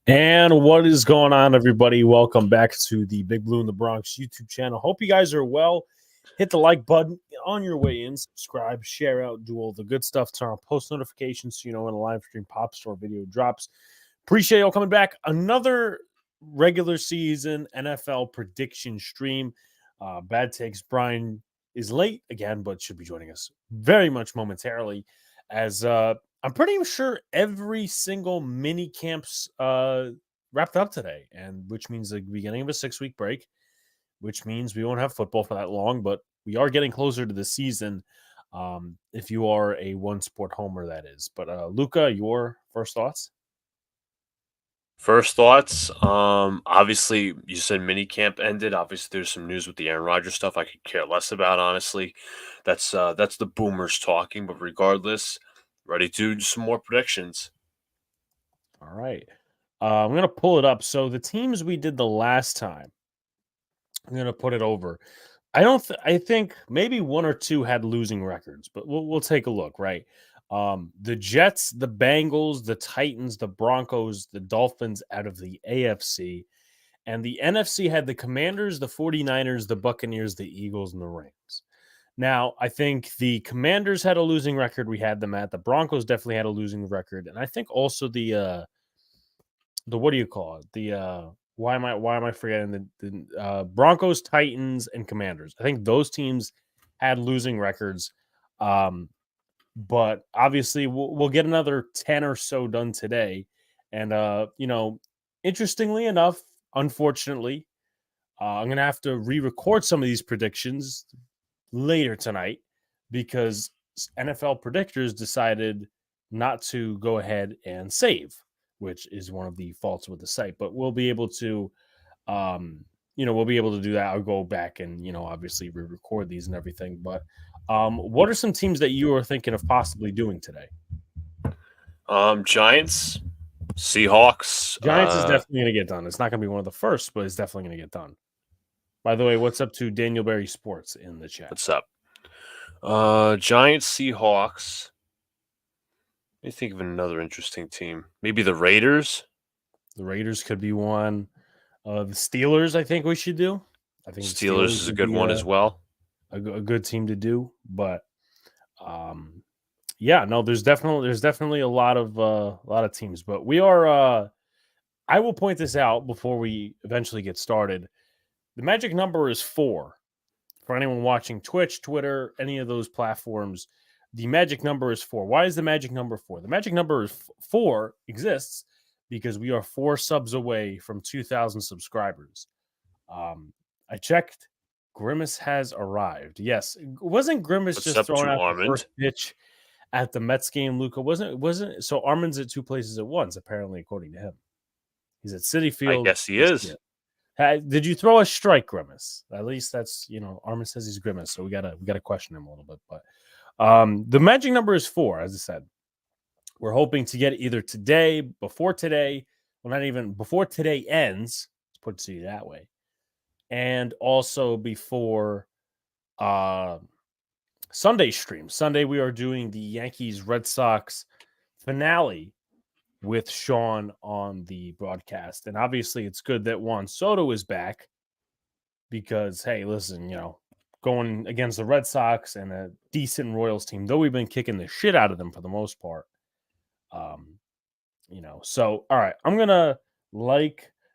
And what is going on, everybody? Welcome back to the Big Blue in the Bronx YouTube channel. Hope you guys are well. Hit the like button on your way in, subscribe, share out, do all the good stuff, turn on post notifications so you know when a live stream pops or video drops. Appreciate y'all coming back. Another regular season NFL prediction stream. Bad takes. Brian is late again, but should be joining us very much momentarily as I'm pretty sure every single mini camp's wrapped up today, and which means the beginning of a 6-week break, which means we won't have football for that long, but we are getting closer to the season. If you are a one sport homer, that is. But Luca, your first thoughts? First thoughts. Obviously, you said mini camp ended. Obviously, there's some news with the Aaron Rodgers stuff I could care less about. Honestly, that's the boomers talking. But regardless, ready to do some more predictions. All right. I'm gonna pull it up. So the teams we did the last time, I'm gonna put it over. I don't. I think maybe one or two had losing records, but we'll take a look. Right. The Jets, the Bengals, the Titans, the Broncos, the Dolphins out of the AFC, and the NFC had the Commanders, the 49ers, the Buccaneers, the Eagles, and the Rams. Now, I think the Commanders had a losing record. We had them at. The Broncos definitely had a losing record, and I think also the what do you call it? Why am I forgetting the Broncos, Titans, and Commanders? I think those teams had losing records. But obviously we'll get another 10 or so done today. And interestingly enough, unfortunately, I'm gonna have to re-record some of these predictions later tonight because NFL predictors decided not to go ahead and save, which is one of the faults with the site. But we'll be able to, we'll be able to do that. I'll go back and obviously re-record these and everything. But what are some teams that you are thinking of possibly doing today? Giants, Seahawks. Giants is definitely going to get done. It's not going to be one of the first, but it's definitely going to get done. By the way, what's up to Daniel Berry Sports in the chat? What's up? Giants, Seahawks. Let me think of another interesting team. Maybe the Raiders. The Raiders could be one. The Steelers, I think we should do. I think Steelers is a good one as well. A good team to do, but yeah, no, there's definitely a lot of teams, but we are. I will point this out before we eventually get started. The magic number is 4. For anyone watching Twitch, Twitter, any of those platforms, the magic number is 4. Why is the magic number 4? The magic number is 4 exists because we are 4 subs away from 2,000 subscribers. I checked. Grimace has arrived. Yes, wasn't Grimace What's just up throwing to out the Armand? first pitch at the Mets game? Luca wasn't so Armand's at 2 places at once, apparently, according to him. He's at Citi I Field. guess he is. Did you throw a strike, Grimace? At least that's Armand says he's Grimace, so we gotta question him a little bit. But the magic number is 4, as I said. We're hoping to get either today, before today, well, not even before today ends. Let's put it to you that way, and also before Sunday stream. Sunday we are doing the Yankees Red Sox finale with Sean on the broadcast. And obviously it's good that Juan Soto is back because, hey, listen, going against the Red Sox and a decent Royals team, though we've been kicking the shit out of them for the most part. So, all right, I'm going to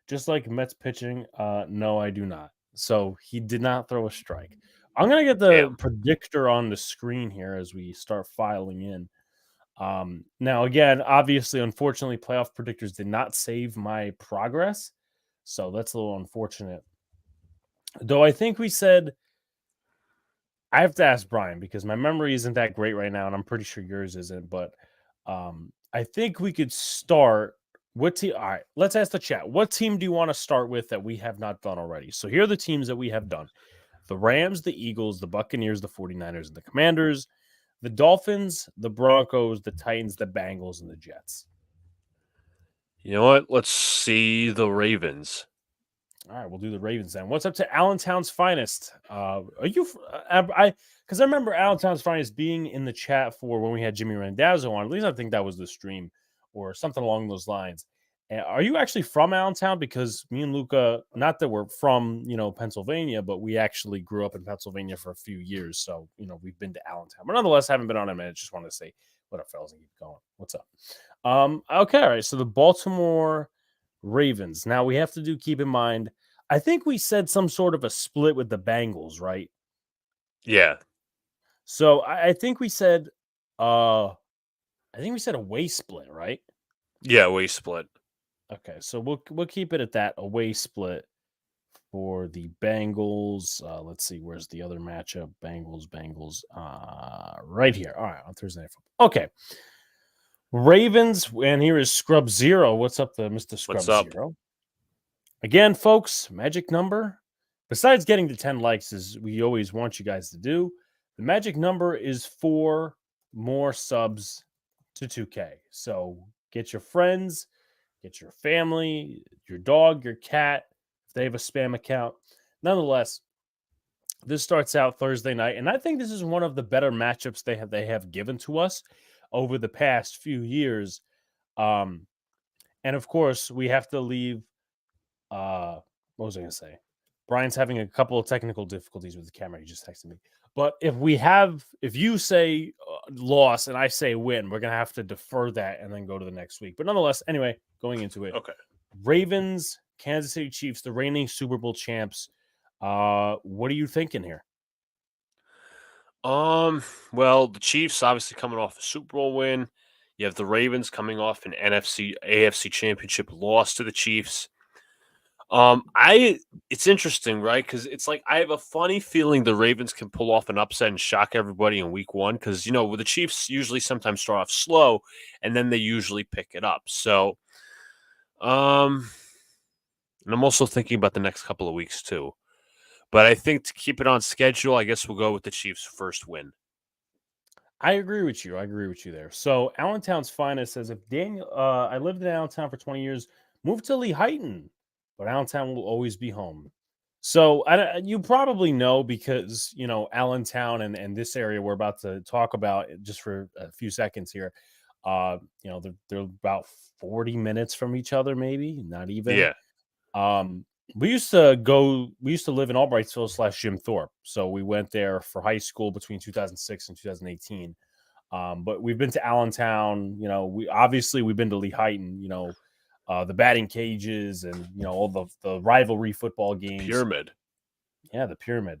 just like Mets pitching. No, I do not. So he did not throw a strike. I'm going to get the predictor on the screen here as we start filing in. Now, again, obviously, unfortunately, playoff predictors did not save my progress. So that's a little unfortunate. Though I think we said, I have to ask Brian because my memory isn't that great right now, and I'm pretty sure yours isn't. But I think we could start. What team? All right, let's ask the chat. What team do you want to start with that we have not done already? So here are the teams that we have done: the Rams, the Eagles, the Buccaneers, the 49ers, and the Commanders. The Dolphins, the Broncos, the Titans, the Bengals, and the Jets. You know what? Let's see the Ravens. All right, we'll do the Ravens then. What's up to Allentown's finest? Are you? Because I remember Allentown's finest being in the chat for when we had Jimmy Randazzo on. At least I think that was the stream or something along those lines. Are you actually from Allentown? Because me and Luca, not that we're from, Pennsylvania, but we actually grew up in Pennsylvania for a few years. So, we've been to Allentown. But nonetheless, haven't been on a minute. Just wanted to say what up, fellas, and keep going. What's up? Okay, all right. So the Baltimore Ravens. Now we have to keep in mind, I think we said some sort of a split with the Bengals, right? Yeah. So I think we said away split, right? Yeah, we split. Okay, so we'll keep it at that away split for the Bengals. Let's see, where's the other matchup? Bengals. Right here. All right, on Thursday Night Football. Okay, Ravens, and here is Scrub Zero. What's up, Mr. What's Scrub up? Zero? Again, folks, magic number. Besides getting to 10 likes, as we always want you guys to do, the magic number is 4 more subs to 2K. So get your friends, get your family, your dog, your cat, if they have a spam account. Nonetheless, this starts out Thursday night, and I think this is one of the better matchups they have given to us over the past few years. Um, and of course, we have to leave. What was I going to say? Brian's having a couple of technical difficulties with the camera. He just texted me. But if you say loss and I say win, we're gonna have to defer that and then go to the next week. But nonetheless, anyway, going into it, Okay. Ravens, Kansas City Chiefs, the reigning Super Bowl champs. What are you thinking here? Well, the Chiefs obviously coming off a Super Bowl win. You have the Ravens coming off an NFC AFC championship loss to the Chiefs. I It's interesting, right? Because it's like I have a funny feeling the Ravens can pull off an upset and shock everybody in week one. Because with the Chiefs usually sometimes start off slow and then they usually pick it up. So, um, and I'm also thinking about the next couple of weeks too. But I think to keep it on schedule, I guess we'll go with the Chiefs' first win. I agree with you. I agree with you there. So Allentown's finest says if Daniel, I lived in Allentown for 20 years, moved to Lehighton, but Allentown will always be home. So you probably know because Allentown and this area we're about to talk about just for a few seconds here. They're about 40 minutes from each other, maybe not even. Yeah. Um, we used to live in Albrightsville / Jim Thorpe. So we went there for high school between 2006 and 2018. But we've been to Allentown, we've been to Lehighton, the batting cages and, all the rivalry football games. Pyramid. Yeah, the pyramid.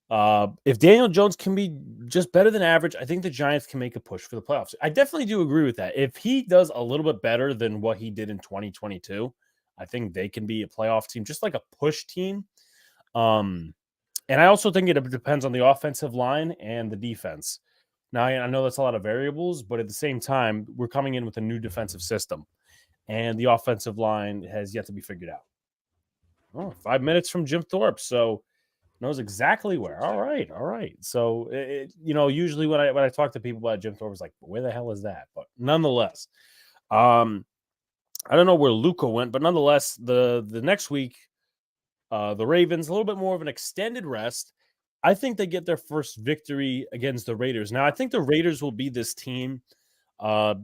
If Daniel Jones can be just better than average, I think the Giants can make a push for the playoffs. I definitely do agree with that. If he does a little bit better than what he did in 2022, I think they can be a playoff team, just like a push team. And I also think it depends on the offensive line and the defense. Now, I know that's a lot of variables, but at the same time, we're coming in with a new defensive system, and the offensive line has yet to be figured out. Oh, 5 minutes from Jim Thorpe, so knows exactly where. All right, all right. So, usually when I talk to people about Jim Thorpe, it's like, where the hell is that? But nonetheless, I don't know where Luca went, but nonetheless, the next week, the Ravens a little bit more of an extended rest. I think they get their first victory against the Raiders. Now, I think the Raiders will be this team.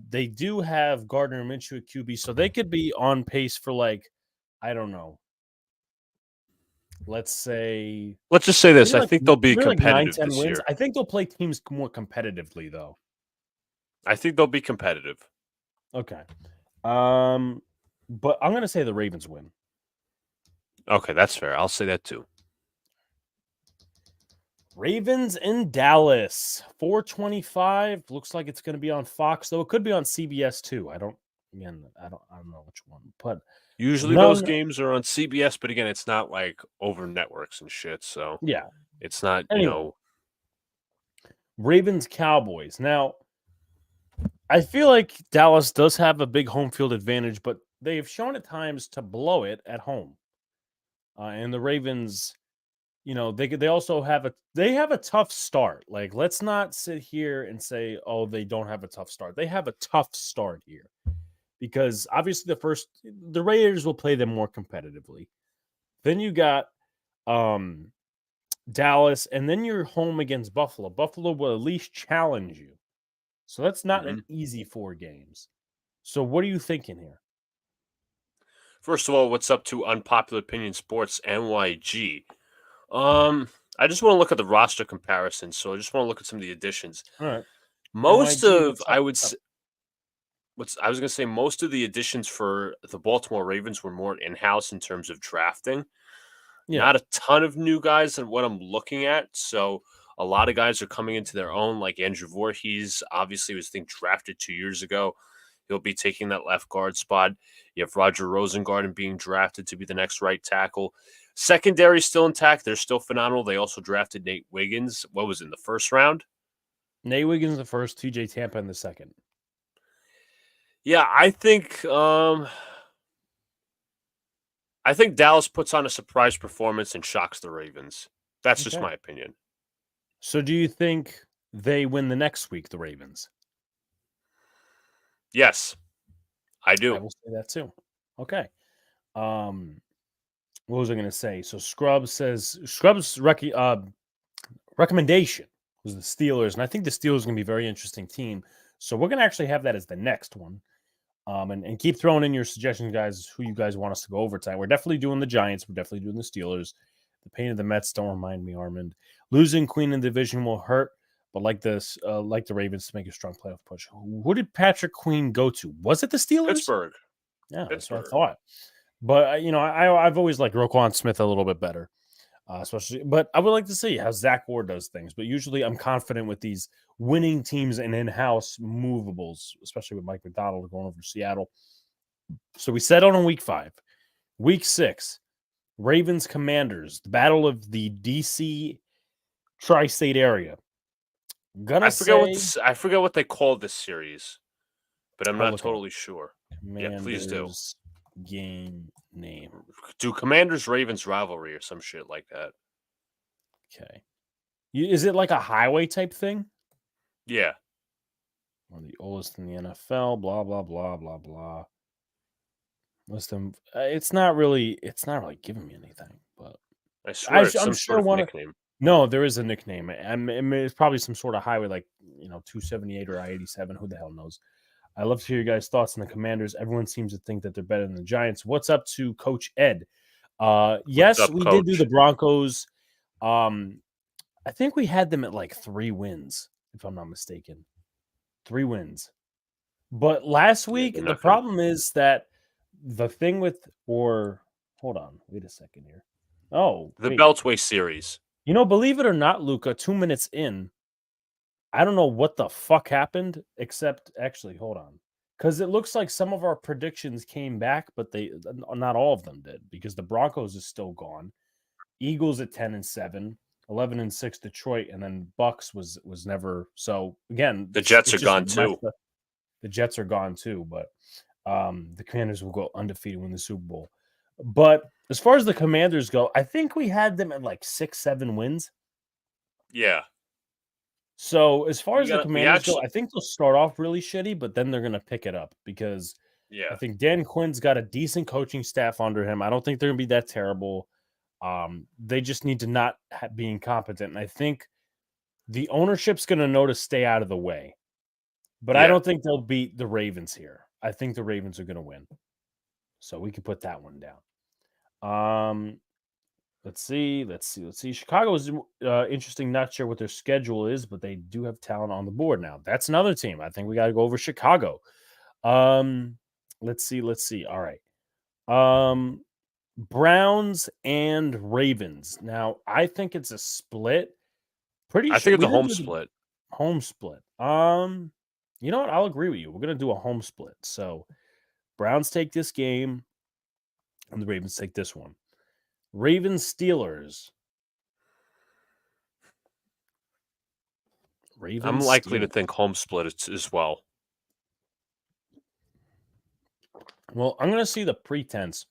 They do have Gardner Minshew at QB, so they could be on pace for I don't know. Let's Let's just say this. maybe I like think they'll be maybe like nine, competitive 10 this wins. year. I think they'll play teams more competitively, though. I think they'll be competitive. Okay. But I'm gonna say the Ravens win. Okay, that's fair. I'll say that too. Ravens in Dallas, 4:25. Looks like it's gonna be on Fox, though it could be on CBS too. I don't know which one, but Usually those none. games are on CBS, but again, it's not like over networks and shit. So Yeah. it's not, Anyway, Ravens Cowboys. Now, I feel like Dallas does have a big home field advantage, but they have shown at times to blow it at home. And the Ravens, they also have a tough start. Like, let's not sit here and say, oh, they don't have a tough start. They have a tough start here because obviously the Raiders will play them more competitively. Then you got Dallas, and then you're home against Buffalo. Buffalo will at least challenge you. So that's not an mhm. easy 4 games. So what are you thinking here? First of all, what's up to Unpopular Opinion Sports NYG? I just want to look at the roster comparison. So I just want to look at some of the additions. All right. Most NYG, of what's up? I would What's up? what's I was gonna say most of the additions for the Baltimore Ravens were more in-house in terms of drafting. Yeah. Not a ton of new guys in what I'm looking at. So a lot of guys are coming into their own, like Andrew Voorhees, obviously was drafted 2 years ago. He'll be taking that left guard spot. You have Roger Rosengarten being drafted to be the next right tackle. Secondary still intact. They're still phenomenal. They also drafted Nate Wiggins. What was it, in the first round? Nate Wiggins the first, TJ Tampa in the second. Yeah, I think Dallas puts on a surprise performance and shocks the Ravens. That's just Okay. my opinion. So do you think they win the next week, the Ravens? Yes, I I do. will say that too. Okay. Um, what was I going to say? So Scrubs recommendation was the Steelers, and I think the Steelers are going to be a very interesting team. So we're going to actually have that as the next one. And keep throwing in your suggestions, guys, who you guys want us to go over tonight. We're definitely doing the Giants. We're definitely doing the Steelers. The pain of the Mets don't remind me, Armand. Losing Queen in the division will hurt, but like the Ravens to make a strong playoff push. Who did Patrick Queen go to? Was it the Steelers? Pittsburgh. Yeah, that's what I Pittsburgh. thought. But I've always liked Roquan Smith a little bit better, especially. But I would like to see how Zach Ward does things. But usually, I'm confident with these winning teams and in-house movables, especially with Mike McDonald going over to Seattle. So we settled on week 5. Week 6, Ravens Commanders, the battle of the DC tri-state area. Gonna say I forget what they call this series, but I'm I'll not look it up. totally sure. Yeah, please do. Commanders game name. Do Commanders Ravens rivalry or some shit like that. Okay. Is it like a highway type thing? Yeah. One of the oldest in the NFL, blah blah blah blah blah. Listen, it's not really giving me anything, but I swear it's I'm some sort sure of one of nickname. no, there is a nickname. It's probably some sort of highway like 278 or I-87. Who the hell knows? I love to hear your guys' thoughts on the Commanders. Everyone seems to think that they're better than the Giants. What's up to Coach Ed? What's Yes, up, we did do the coach? Broncos. I think we had them at like 3 wins, if I'm not mistaken. 3 wins. But last Yeah, week, they're the not good. problem is that the thing with or hold on, wait a second here. Oh, The wait. Beltway series. Believe it or not, Luca, 2 minutes in, I don't know what the fuck happened, except actually, hold on. Because it looks like some of our predictions came back, but not all of them did, because the Broncos is still gone. Eagles at 10-7, 11-6 Detroit, and then Bucks was never so again, The Jets it's are just gone too. the Jets are gone too, but the Commanders will go undefeated, win the Super Bowl. But as far as the Commanders go, I think we had them at like 6-7 wins. Yeah. So as far as the We Commanders go, actually I think they'll start off really shitty, but then they're going to pick it up because I yeah. think Dan Quinn's got a decent coaching staff under him. I don't think they're going to be that terrible. They just need to not be incompetent. And I think the ownership's going to know to stay out of the way. But I Yeah. don't think they'll beat the Ravens here. I think the Ravens are going to win. So we can put that one down. Let's see. Chicago is interesting. Not sure what their schedule is, but they do have talent on the board now. That's another team. I think we got to go over Chicago. Let's see. All right. Browns and Ravens. Now, I think it's a split. Pretty I sure think it's we a didn't home do the split. home split. You know what? I'll agree with you. We're gonna do a home split. So Browns take this game, and the Ravens take this one. Ravens Steelers. I'm Ravens likely to Steelers. think home split as well. Well, I'm gonna see the pretense.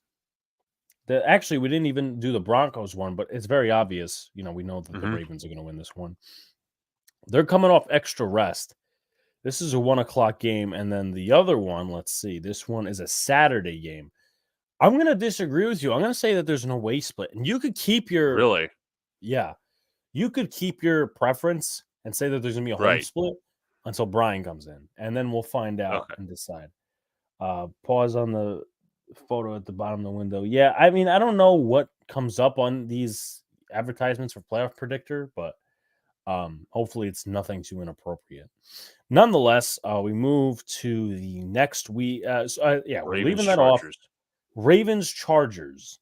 Actually, we didn't even do the Broncos one, but it's very obvious. We know that the Hmm. Ravens are gonna win this one. They're coming off extra rest. This is a 1:00 game, and then the other one. Let's see. This one is a Saturday game. I'm going to disagree with you. I'm going to say that there's an away split, and you could keep your Really? yeah, you could keep your preference and say that there's going to be a home Right. split until Brian comes in, and then we'll find out Okay. and decide. Pause on the photo at the bottom of the window. Yeah, I mean, I don't know what comes up on these advertisements for playoff predictor, but hopefully it's nothing too inappropriate. Nonetheless, we move to the next week. Yeah, we're Ravens leaving that off. Chargers Ravens Chargers.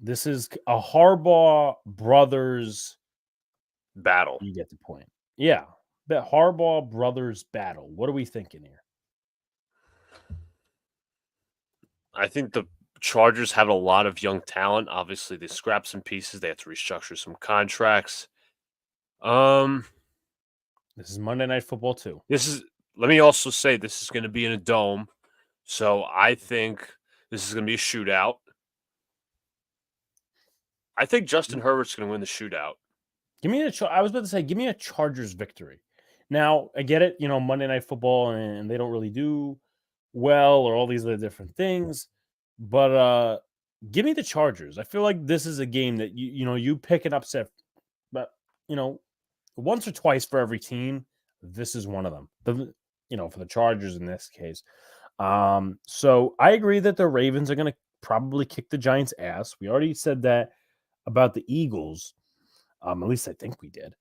This is a Harbaugh brothers. battle. You get the point. Yeah, the Harbaugh brothers battle. What are we thinking here? I think the Chargers have a lot of young talent. Obviously, they scrapped some pieces. They have to restructure some contracts. This is Monday Night Football too. This is. Let me also say this is going to be in a dome, so I think this is going to be a shootout. I think Justin Herbert's going to win the shootout. Give me I was about to say, give me a Chargers victory. Now, I get it, Monday Night Football, and they don't really do well or all these other different things, but give me the Chargers. I feel like this is a game that you pick an upset, but once or twice for every team. This is one of them. For the Chargers in this case. So I agree that the Ravens are going to probably kick the Giants' ass. We already said that about the Eagles. At least I think we did.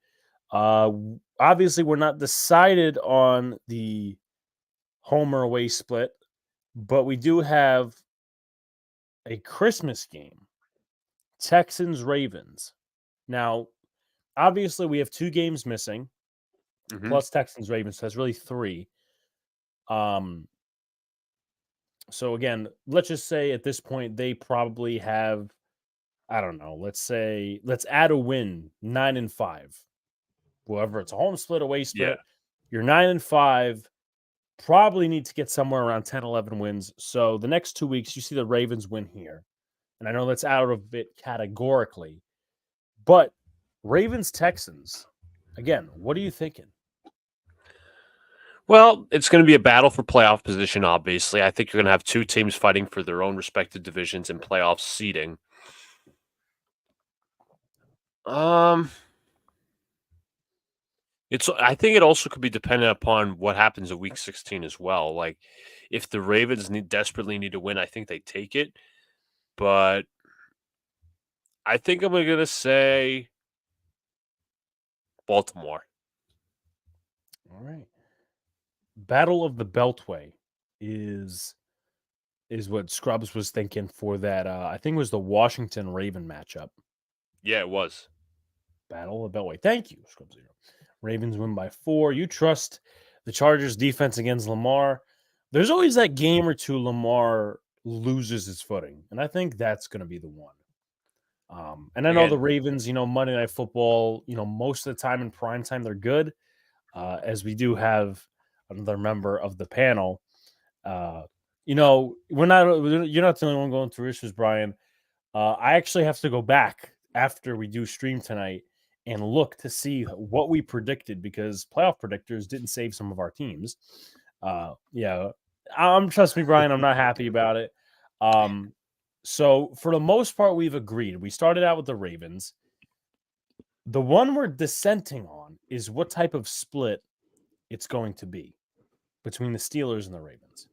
Obviously, we're not decided on the home or away split, but we do have a Christmas game. Texans-Ravens. Now, obviously, we have 2 games missing, plus Texans-Ravens, so that's really 3. So again, let's just say at this point they probably have, I don't know, let's add a win, 9-5. Whoever it's a home split, away split, you're 9-5, probably need to get somewhere around 10, 11 wins. So the next 2 weeks, you see the Ravens win here. And I know that's out of it categorically, but Ravens Texans, again, what are you thinking? Well, it's going to be a battle for playoff position, obviously. I think you're going to have 2 teams fighting for their own respective divisions and playoff seeding. I think it also could be dependent upon what happens in week 16 as well. Like, if the Ravens desperately need to win, I think they take it. But I think I'm going to say Baltimore. All right. Battle of the Beltway is what Scrubs was thinking for that. I think it was the Washington Raven matchup. Yeah, it was. Battle of the Beltway. Thank you, Scrubs. Ravens win by 4. You trust the Chargers defense against Lamar. There's always that game or two Lamar loses his footing, and I think that's going to be the one. And I know the Ravens, Monday Night Football, most of the time in prime time, they're good. As we do have another member of the panel. You're not the only one going through issues, Brian. I actually have to go back after we do stream tonight and look to see what we predicted because playoff predictors didn't save some of our teams. Trust me, Brian, I'm not happy about it. So for the most part, we've agreed. We started out with the Ravens. The one we're dissenting on is what type of split it's going to be between the Steelers and the Ravens.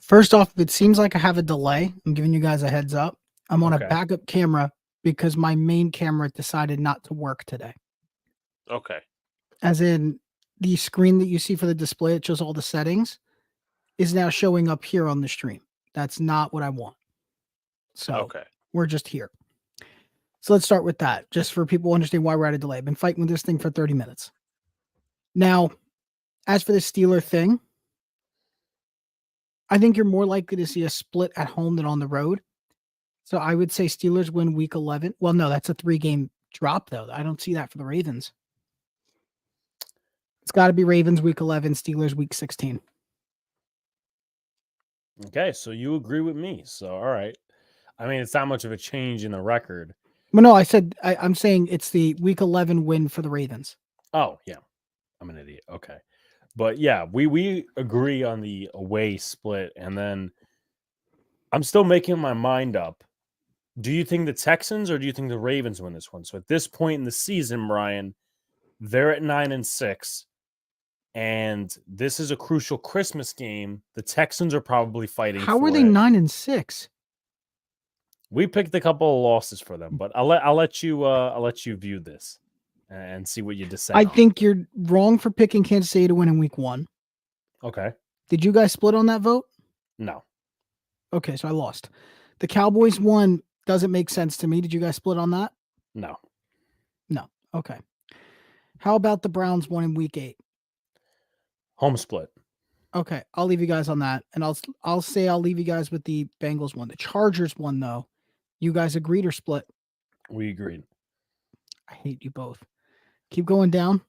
First off, it seems like I have a delay. I'm giving you guys a heads up. I'm on a backup camera because my main camera decided not to work today. Okay. As in the screen that you see for the display, it shows all the settings, is now showing up here on the stream. That's not what I want. So we're just here. So let's start with that, just for people to understand why we're at a delay. I've been fighting with this thing for 30 minutes. Now, as for the Steeler thing, I think you're more likely to see a split at home than on the road. So I would say Steelers win week 11. Well, no, that's a 3-game drop, though. I don't see that for the Ravens. It's got to be Ravens week 11, Steelers week 16. Okay, so you agree with me. So, all right. I mean, it's not much of a change in the record. Well, no, I'm saying it's the week 11 win for the Ravens. Oh, yeah. I'm an idiot. Okay. But yeah, we agree on the away split. And then I'm still making my mind up. Do you think the Texans or do you think the Ravens win this one? So at this point in the season, Brian, they're at 9-6. and this is a crucial Christmas game. The Texans are probably fighting. How were they 9-6? We picked a couple of losses for them, but I'll let you view this and see what you decide. I think you're wrong for picking Kansas City to win in week 1. Okay. Did you guys split on that vote? No. Okay, so I lost. The Cowboys won doesn't make sense to me. Did you guys split on that? No. No. Okay. How about the Browns won in week 8? Home split. Okay, I'll leave you guys on that, and I'll say I'll leave you guys with the Bengals one. The Chargers won though. You guys agreed or split? We agreed. I hate you both. Keep going down.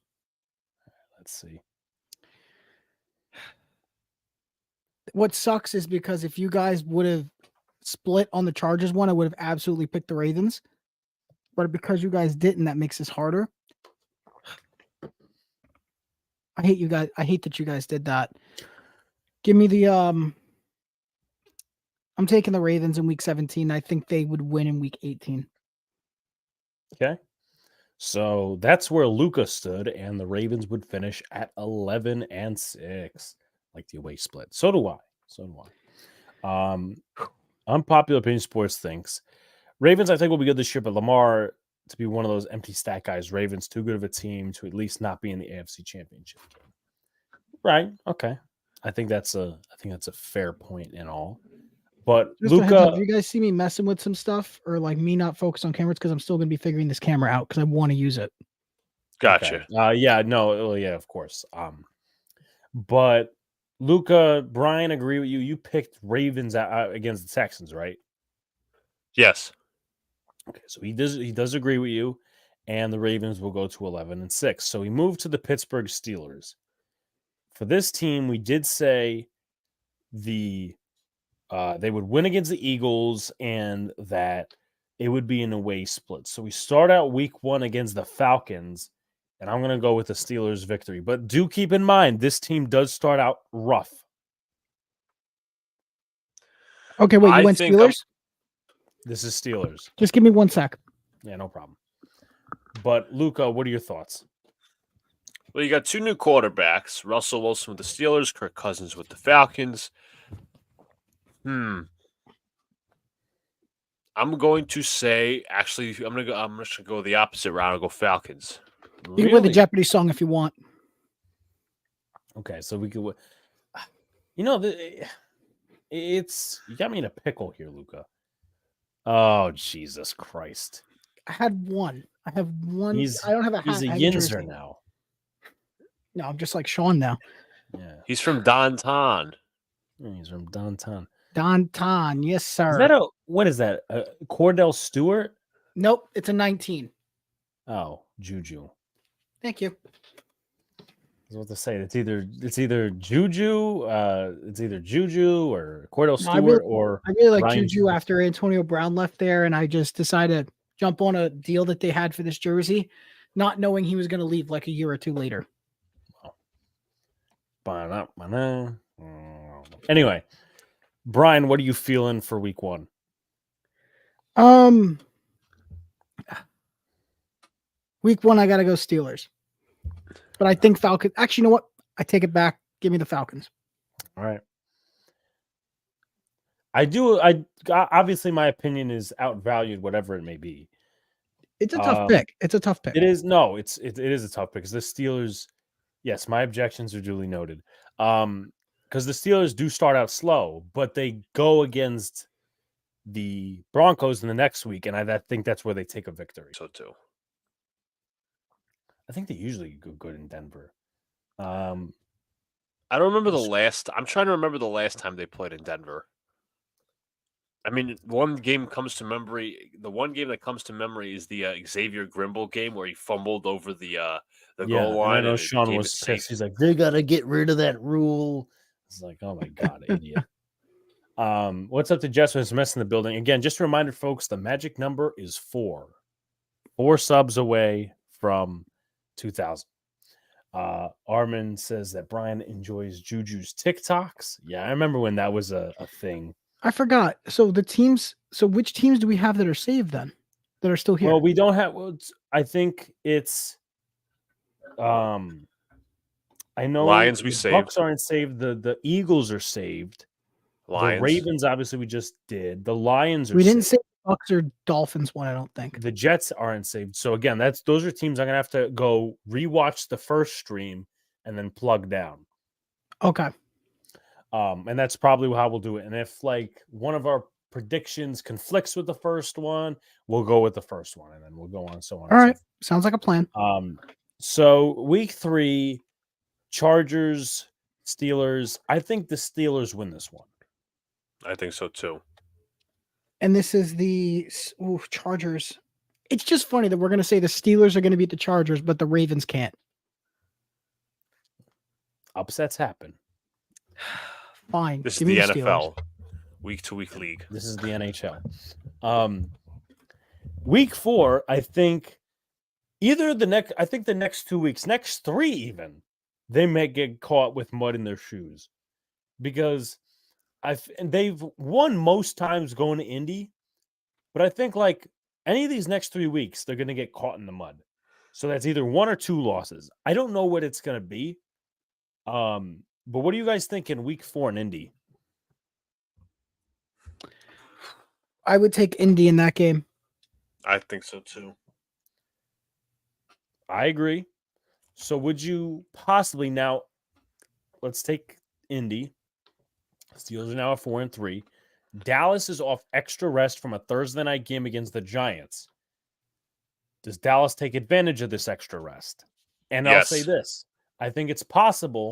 Let's see. What sucks is because if you guys would have split on the Chargers one, I would have absolutely picked the Ravens. But because you guys didn't, that makes this harder. I hate you guys. I hate that you guys did that. Give me the I'm taking the Ravens in week 17. I think they would win in week 18. Okay. So that's where Luca stood, and the Ravens would finish at 11-6, like the away split. So do I. Unpopular opinion sports thinks Ravens, I think, will be good this year, but Lamar to be one of those empty stat guys. Ravens too good of a team to at least not be in the AFC Championship game. Right? Okay. I think that's a fair point in all. But just Luca, do you guys see me messing with some stuff or like me not focused on cameras because I'm still going to be figuring this camera out because I want to use it. Gotcha. Okay. Yeah, of course. But Luca, Brian, agree with you. You picked Ravens against the Texans, right? Yes. Okay, so he does agree with you, and the Ravens will go to 11-6. So we moved to the Pittsburgh Steelers. For this team, we did say they would win against the Eagles and that it would be an away split. So we start out week 1 against the Falcons, and I'm going to go with the Steelers victory. But do keep in mind, this team does start out rough. Okay, wait, you went Steelers? This is Steelers. Just give me 1 sec. Yeah, no problem. But Luca, what are your thoughts? Well, you got 2 new quarterbacks, Russell Wilson with the Steelers, Kirk Cousins with the Falcons. I'm going to say, actually, I'm just gonna go the opposite route. I'll go Falcons. You can play the Jeopardy song if you want. Okay, so we could, it's you got me in a pickle here, Luca. Oh, Jesus Christ! I had one. I have one. I don't have a hat. He's a Yinzer now. No, I'm just like Sean now. Yeah, he's from Downtown. He's from Downtown. Downtown, yes, sir. Is that what is that? Cordell Stewart? Nope, it's a 19. Oh, Juju. Thank you. I was about to say it's either Juju, it's either Juju or Cordell Stewart I really like Ryan Juju after Antonio Brown left there, and I just decided to jump on a deal that they had for this jersey, not knowing he was going to leave like a year or two later. Anyway, Brian, what are you feeling for week 1? Week 1, I got to go Steelers. But I think Falcons. Actually, you know what? I take it back. Give me the Falcons. All right. Obviously, my opinion is outvalued, whatever it may be. It's a tough pick. It's a tough pick. It is. No, it is a tough pick because the Steelers. Yes, my objections are duly noted. Because the Steelers do start out slow, but they go against the Broncos in the next week, and I think that's where they take a victory. So too. I think they usually go good in Denver. I don't remember the last. I'm trying to remember the last time they played in Denver. I mean, one game comes to memory. The one game that comes to memory is the Xavier Grimble game where he fumbled over the goal line. And I know Sean was pissed. He's like, they got to get rid of that rule. It's like, oh my God, idiot. What's up to Jess when mess in the building? Again, just a reminder, folks, the magic number is 4. 4 subs away from 2,000. Armin says that Brian enjoys Juju's TikToks. Yeah, I remember when that was a thing. I forgot. So which teams do we have that are saved then? That are still here? Well, we don't have. I think it's I know Lions we the saved. Bucks aren't saved. The Eagles are saved. Lions. The Ravens, obviously, we just did. The Lions are We didn't saved. say Bucks or Dolphins one, I don't think. The Jets aren't saved. So again, those are teams I'm gonna have to go rewatch the first stream and then plug down. Okay. And that's probably how we'll do it. And if like one of our predictions conflicts with the first one, we'll go with the first one, and then we'll go on so on. All right. Sounds like a plan. So week 3, Chargers, Steelers. I think the Steelers win this one. I think so too. And this is the Chargers. It's just funny that we're going to say the Steelers are going to beat the Chargers, but the Ravens can't. Upsets happen. Fine. This Give is the Steelers. NFL, week-to-week league. This is the NHL. Week 4, I think I think the next 2 weeks, next 3 even, they may get caught with mud in their shoes because they've won most times going to Indy, but I think like any of these next 3 weeks, they're going to get caught in the mud. So that's either 1 or 2 losses. I don't know what it's going to be. But what do you guys think in week 4 in Indy? I would take Indy in that game. I think so too. I agree. So would you possibly now? Let's take Indy. Steelers are now at 4-3. Dallas is off extra rest from a Thursday night game against the Giants. Does Dallas take advantage of this extra rest? And I'll say this. I think it's possible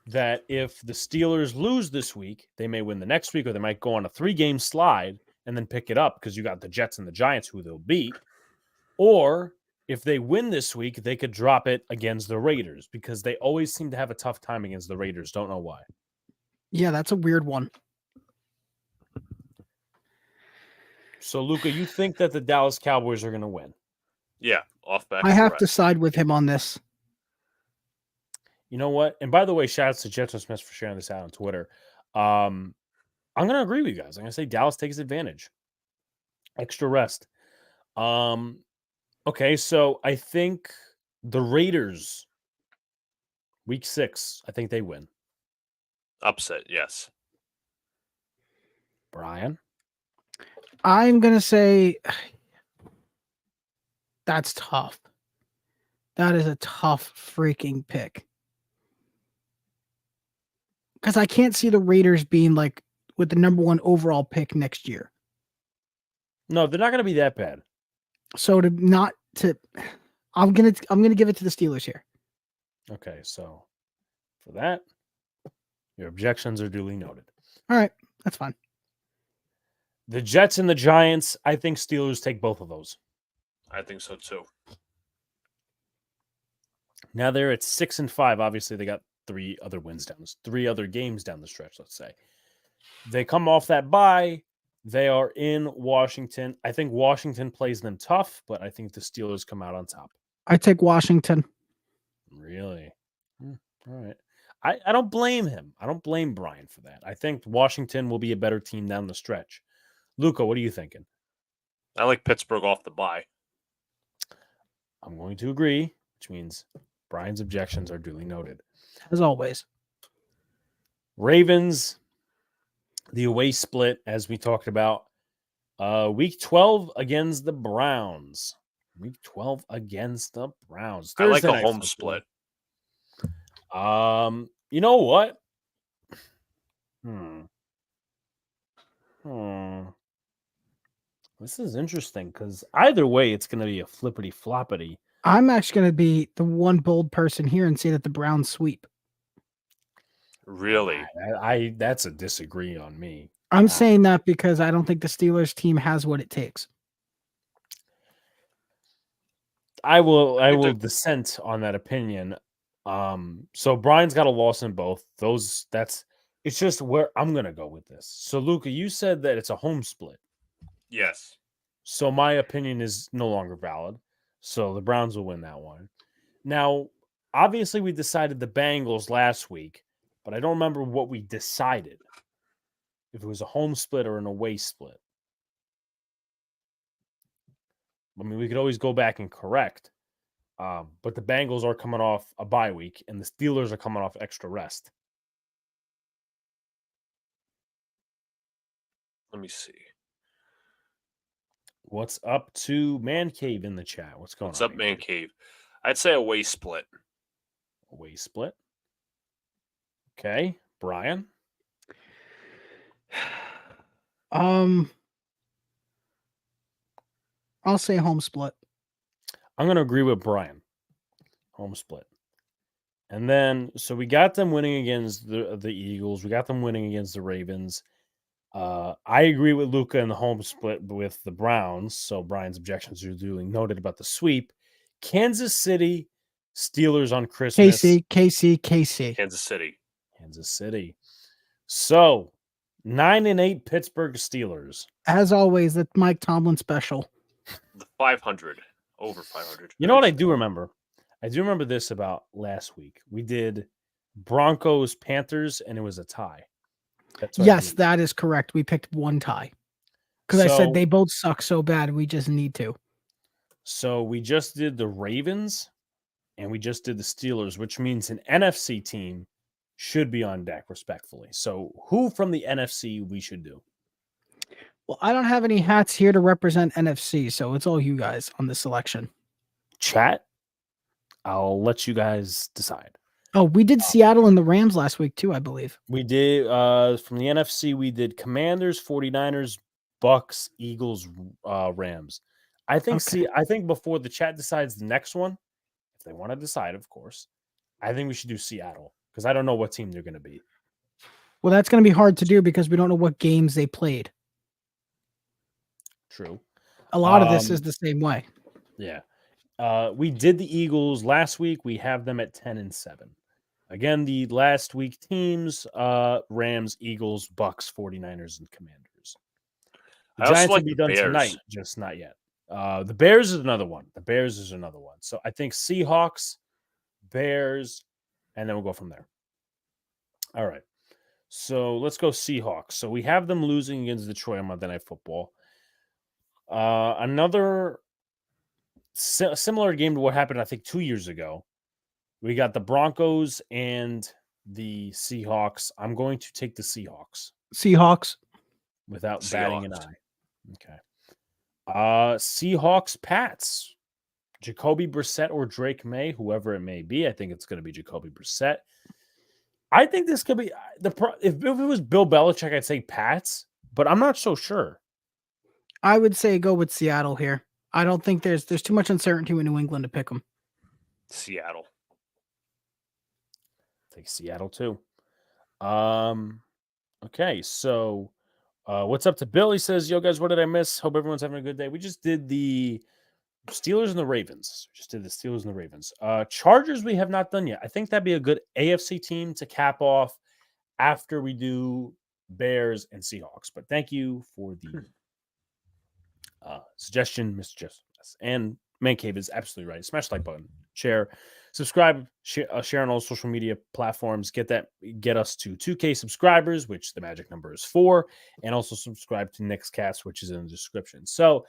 that if the Steelers lose this week, they may win the next week, or they might go on a 3-game slide and then pick it up because you got the Jets and the Giants who they'll beat. Or if they win this week, they could drop it against the Raiders because they always seem to have a tough time against the Raiders. Don't know why. Yeah, that's a weird one. So, Luca, you think that the Dallas Cowboys are going to win? Yeah, off back. I have to side with him on this. You know what? And by the way, shout out to Jetson Smith for sharing this out on Twitter. I'm going to agree with you guys. I'm going to say Dallas takes advantage. Extra rest. Okay, so I think the Raiders, week 6, I think they win. Upset, yes. Brian? I'm going to say that's tough. That is a tough freaking pick. Because I can't see the Raiders being like with the number 1 overall pick next year. No, they're not going to be that bad. So I'm gonna give it to the Steelers here. Okay, so for that, your objections are duly noted. All right, that's fine. The Jets and the Giants, I think Steelers take both of those. I think so too. Now they're at 6-5. Obviously, they got 3 other games down the stretch, let's say. They come off that bye. They are in Washington. I think Washington plays them tough, but I think the Steelers come out on top. I take Washington. Really? All right. I don't blame him. I don't blame Brian for that. I think Washington will be a better team down the stretch. Luca, what are you thinking? I like Pittsburgh off the bye. I'm going to agree, which means Brian's objections are duly noted. As always. Ravens, the away split, as we talked about. Week 12 against the Browns. Week 12 against the Browns. I like a home split. You know what? This is interesting because either way, it's going to be a flippity floppity. I'm actually going to be the one bold person here and say that the Browns sweep. Really? That's a disagree on me. I'm saying that because I don't think the Steelers team has what it takes. I will dissent on that opinion. So Brian's got a loss in both. It's just where I'm gonna go with this. So Luca, you said that it's a home split. Yes. So my opinion is no longer valid. So the Browns will win that one. Now, obviously, we decided the Bengals last week, but I don't remember what we decided. If it was a home split or an away split. I mean, we could always go back and correct. But the Bengals are coming off a bye week, and the Steelers are coming off extra rest. Let me see. What's up to Man Cave in the chat? What's going on? What's up, Man Cave? I'd say away split. Away split. Okay, Brian. I'll say home split. I'm going to agree with Brian. Home split. And then, so we got them winning against the Eagles. We got them winning against the Ravens. I agree with Luca in the home split with the Browns. So Brian's objections are duly noted about the sweep. Kansas City, Steelers on Christmas. KC. Kansas City. Kansas City. So 9-8 Pittsburgh Steelers. As always, the Mike Tomlin special. The 500. Over 500. You know what I do remember? I do remember this about last week. We did Broncos Panthers, and it was a tie. Yes, that is correct. We picked one tie because I said they both suck so bad. We just need to. So we just did the Ravens, and we just did the Steelers, which means an NFC team should be on deck, respectfully. So who from the NFC we should do? Well, I don't have any hats here to represent NFC, so it's all you guys on this selection. Chat, I'll let you guys decide. Oh, we did Seattle and the Rams last week too, I believe. We did from the NFC, we did Commanders, 49ers, Bucks, Eagles, Rams. I think I think before the chat decides the next one, if they want to decide, of course, I think we should do Seattle because I don't know what team they're going to be. Well, that's going to be hard to do because we don't know what games they played. True. A lot of this is the same way. Yeah. We did the Eagles last week. We have them at 10-7. Again, the last week teams, Rams, Eagles, Bucks, 49ers, and Commanders. The Giants will be done tonight, just not yet. The Bears is another one. So I think Seahawks, Bears, and then we'll go from there. All right. So let's go Seahawks. So we have them losing against Detroit on Monday Night Football. Another similar game to what happened, I think, 2 years ago. We got the Broncos and the Seahawks. I'm going to take the Seahawks. Without batting an eye. Okay. Seahawks, Pats. Jacoby Brissett or Drake May, whoever it may be. I think it's going to be Jacoby Brissett. I think this could be if it was Bill Belichick, I'd say Pats, but I'm not so sure. I would say go with Seattle here. I don't think there's too much uncertainty in New England to pick them. Seattle. Take Seattle too. Okay, so what's up to Bill? He says, yo guys, what did I miss? Hope everyone's having a good day. We just did the Steelers and the Ravens. Chargers we have not done yet. I think that'd be a good AFC team to cap off after we do Bears and Seahawks. But thank you for the suggestion, Mr. Jeff. And Man Cave is absolutely right. Smash the like button, share, subscribe, share on all social media platforms. Get us to 2K subscribers, which the magic number is 4, and also subscribe to Nextcast, which is in the description. So,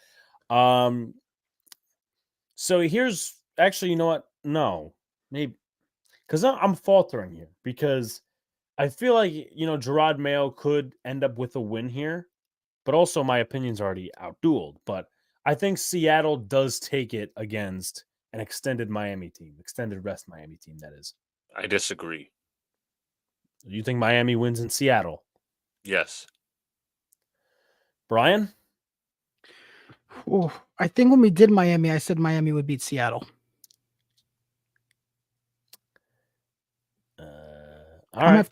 here's actually, you know what? No, maybe because I'm faltering here because I feel like Gerard Mayo could end up with a win here, but also my opinion's already outdueled. But I think Seattle does take it against an extended rest Miami team, that is. I disagree. You think Miami wins in Seattle? Yes. Brian? Oh, I think when we did Miami, I said Miami would beat Seattle. I'm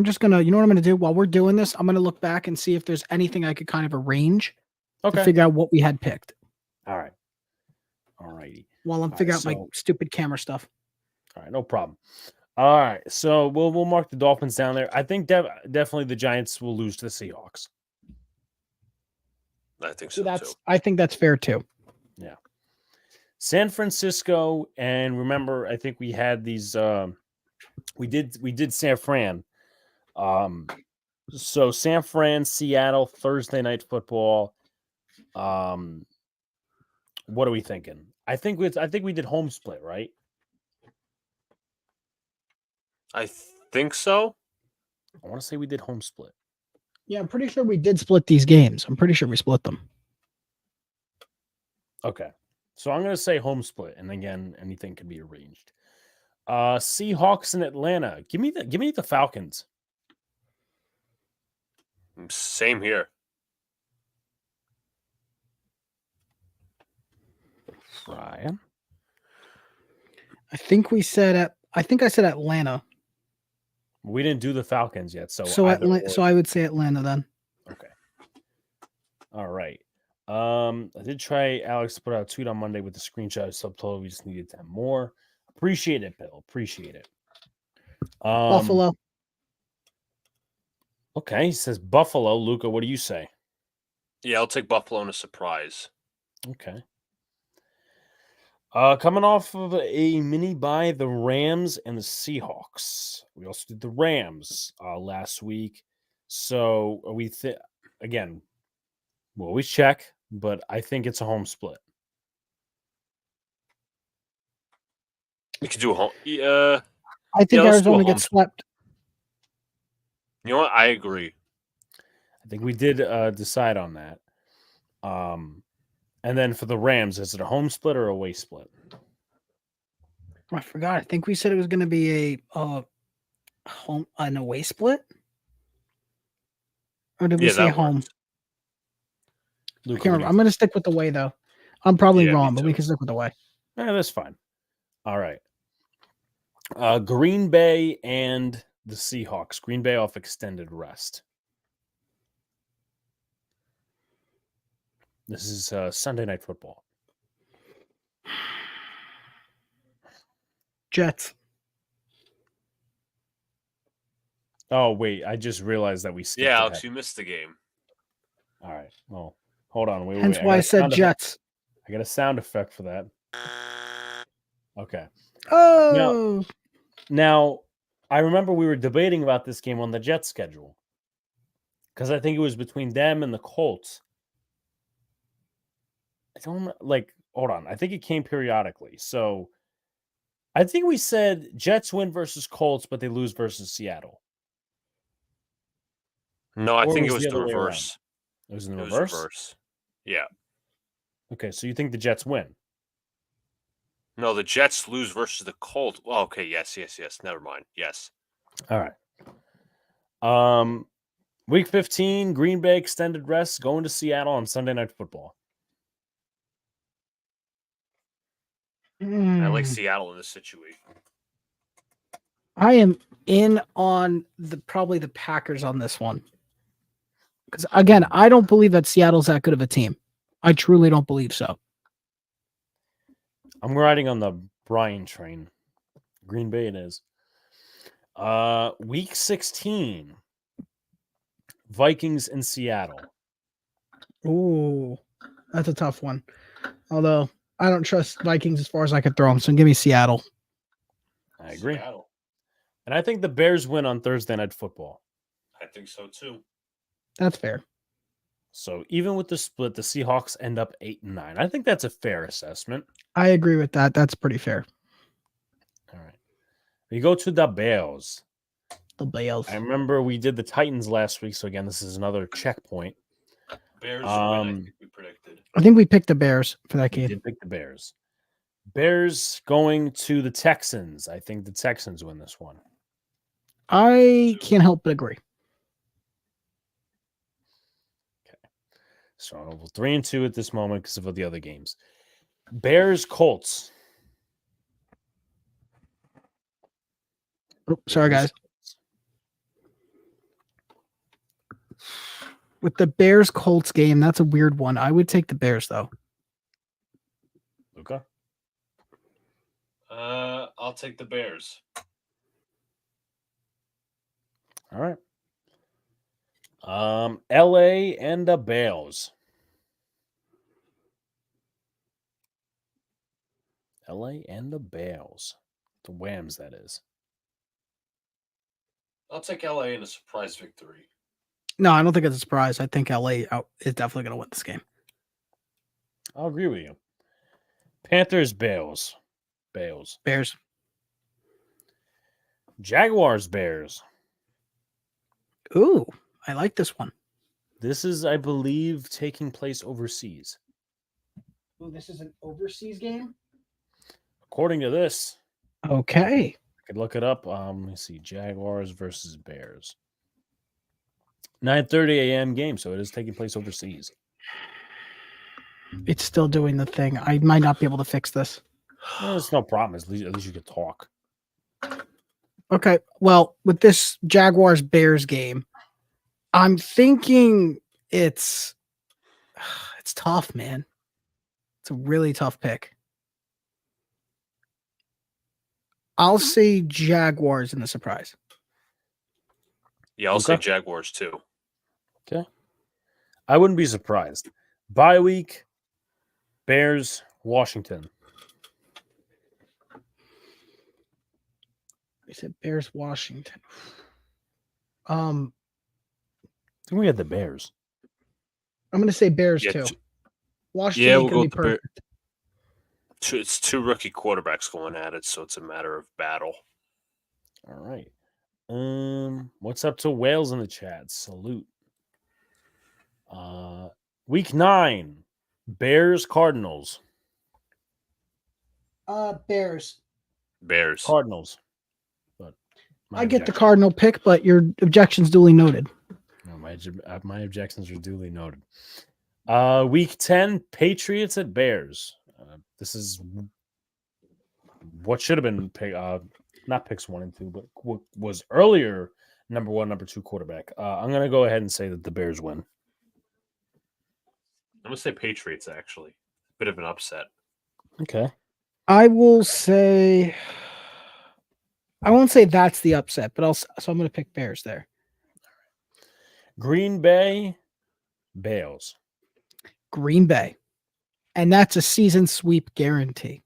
just going to, you know what I'm going to do? While we're doing this, I'm going to look back and see if there's anything I could kind of arrange to figure out what we had picked. All right. All righty. While I'm figuring out my stupid camera stuff. All right, no problem. All right, so we'll mark the Dolphins down there. I think definitely the Giants will lose to the Seahawks. I think so too. I think that's fair too. Yeah. San Francisco, and remember, I think we had these. We did San Fran. So San Fran, Seattle, Thursday Night Football. What are we thinking? I think we did home split, right? I think so. I want to say we did home split. Yeah, I'm pretty sure we did split these games. I'm pretty sure we split them. Okay. So I'm going to say home split, and again, anything can be arranged. Seahawks in Atlanta. Give me the Falcons. Same here. Ryan. I think I said Atlanta. We didn't do the Falcons yet, so So I would say Atlanta then. Okay. All right. I did try Alex to put out a tweet on Monday with the screenshot subtotal. We just needed 10 more. Appreciate it, Bill. Appreciate it. Buffalo. Okay, he says Buffalo. Luca, what do you say? Yeah, I'll take Buffalo in a surprise. Okay. Coming off of a mini bye, the Rams and the Seahawks. We also did the Rams last week. So we again, we'll always check, but I think it's a home split. You could do a home. Yeah. I think Arizona gets swept. You know what? I agree. I think we did decide on that. And then for the Rams, is it a home split or a away split? I forgot. I think we said it was going to be an away split. Or did we say home? Luca, I can't remember. I'm going to stick with the way, though. I'm probably wrong, but we can stick with the way. Yeah, that's fine. All right. Green Bay and the Seahawks. Green Bay off extended rest. This is Sunday Night Football. Jets. Oh, wait. I just realized that we skipped Yeah, Alex, you missed the game. All right. Well, hold on. Wait, Hence why I said Jets. I got a sound effect for that. Okay. Oh. Now, I remember we were debating about this game on the Jets schedule. Because I think it was between them and the Colts. I don't hold on. I think it came periodically. So I think we said Jets win versus Colts, but they lose versus Seattle. No, I think it was the reverse. It was in the reverse? Yeah. Okay, so you think the Jets win? No, the Jets lose versus the Colts. Well, okay, yes. Never mind. Yes. All right. Week 15, Green Bay extended rest, going to Seattle on Sunday Night Football. I like Seattle in this situation. I am in on probably the Packers on this one. Because, again, I don't believe that Seattle's that good of a team. I truly don't believe so. I'm riding on the Brian train. Green Bay it is. Week 16, Vikings in Seattle. Ooh, that's a tough one. Although I don't trust Vikings as far as I could throw them, so give me Seattle. I agree. Seattle. And I think the Bears win on Thursday Night Football. I think so too. That's fair. So even with the split, the Seahawks end up 8-9. I think that's a fair assessment. I agree with that. That's pretty fair. All right. We go to the Bears. The Bears. I remember we did the Titans last week, so again, this is another checkpoint. Bears win, I think we predicted. I think we picked the Bears for that game. We did pick the Bears. Bears going to the Texans. I think the Texans win this one. I can't help but agree. Okay. So we're 3-2 at this moment because of the other games. Bears, Colts. Oh, sorry, guys. With the Bears Colts game, that's a weird one. I would take the Bears though. Luca? I'll take the Bears. All right. LA and the Bears. LA and the Bears. The Whams, that is. I'll take LA in a surprise victory. No, I don't think it's a surprise. I think LA is definitely going to win this game. I'll agree with you. Panthers, Bears. Bears. Jaguars, Bears. Ooh, I like this one. This is, I believe, taking place overseas. Ooh, this is an overseas game? According to this. Okay. I could look it up. Let me see. Jaguars versus Bears. 9:30 a.m. game, so it is taking place overseas. It's still doing the thing. I might not be able to fix this. It's no problem. At least you could talk. Okay. Well, with this Jaguars Bears game, I'm thinking it's tough, man. It's a really tough pick. I'll say Jaguars in the surprise. Yeah, I'll say Jaguars too. Okay. I wouldn't be surprised. Bye week, Bears, Washington. I said Bears, Washington. I think we had the Bears. I'm going to say Bears too. Washington we'll go with the Bears. It's two rookie quarterbacks going at it, so it's a matter of battle. All right. What's up to Wales in the chat? Salute. Week 9, Bears, Cardinals. Bears. Cardinals. But I get the Cardinal pick, but your objection's duly noted. No, my objections are duly noted. Week 10, Patriots at Bears. This is what should have been not picks 1 and 2, but was earlier number 1, number 2 quarterback. I'm going to go ahead and say that the Bears win. I'm going to say Patriots, actually. Bit of an upset. Okay. I won't say that's the upset, but I'm going to pick Bears there. Green Bay, Bears. Green Bay. And that's a season sweep guarantee.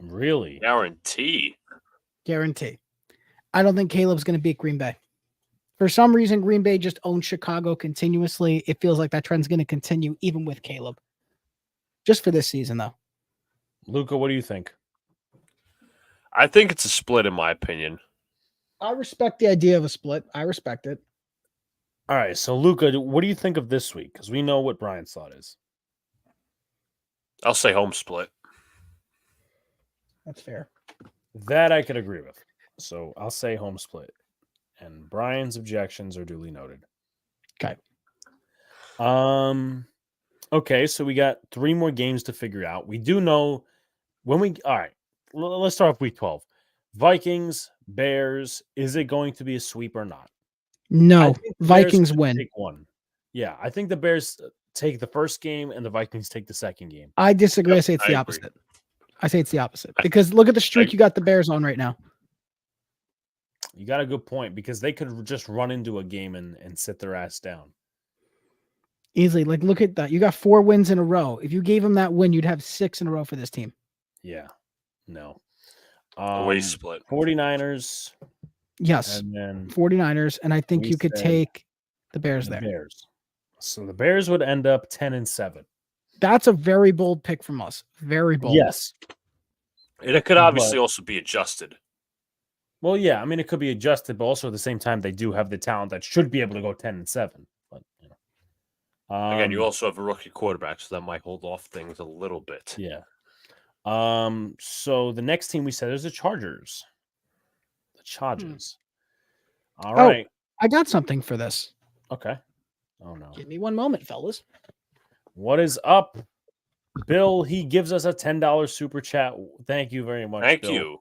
Really? Guarantee. I don't think Caleb's going to beat Green Bay. For some reason, Green Bay just owns Chicago continuously. It feels like that trend's going to continue even with Caleb. Just for this season, though. Luca, what do you think? I think it's a split, in my opinion. I respect the idea of a split. I respect it. All right, so Luca, what do you think of this week? Because we know what Brian's thought is. I'll say home split. That's fair. That I could agree with. So I'll say home split. And Brian's objections are duly noted. Okay. Okay, so we got 3 more games to figure out. We do know all right, let's start off week 12. Vikings, Bears, is it going to be a sweep or not? No, Vikings win. Take 1. Yeah, I think the Bears take the first game and the Vikings take the second game. I disagree. I say it's the opposite. I say it's the opposite because look at the streak you got the Bears on right now. You got a good point because they could just run into a game and sit their ass down. Easily. Like, look at that. You got 4 wins in a row. If you gave them that win, you'd have 6 in a row for this team. Yeah. No. Away split. 49ers. Yes. And then 49ers. And I think you could take the Bears there. Bears. So the Bears would end up 10-7. That's a very bold pick from us. Very bold. Yes. And it could obviously also be adjusted. Well, yeah. I mean, it could be adjusted, but also at the same time, they do have the talent that should be able to go 10-7. But again, you also have a rookie quarterback, so that might hold off things a little bit. Yeah. So the next team we said is the Chargers. The Chargers. All right. I got something for this. Okay. Oh no. Give me one moment, fellas. What is up? Bill, he gives us a $10 super chat. Thank you very much. Thank Bill. you.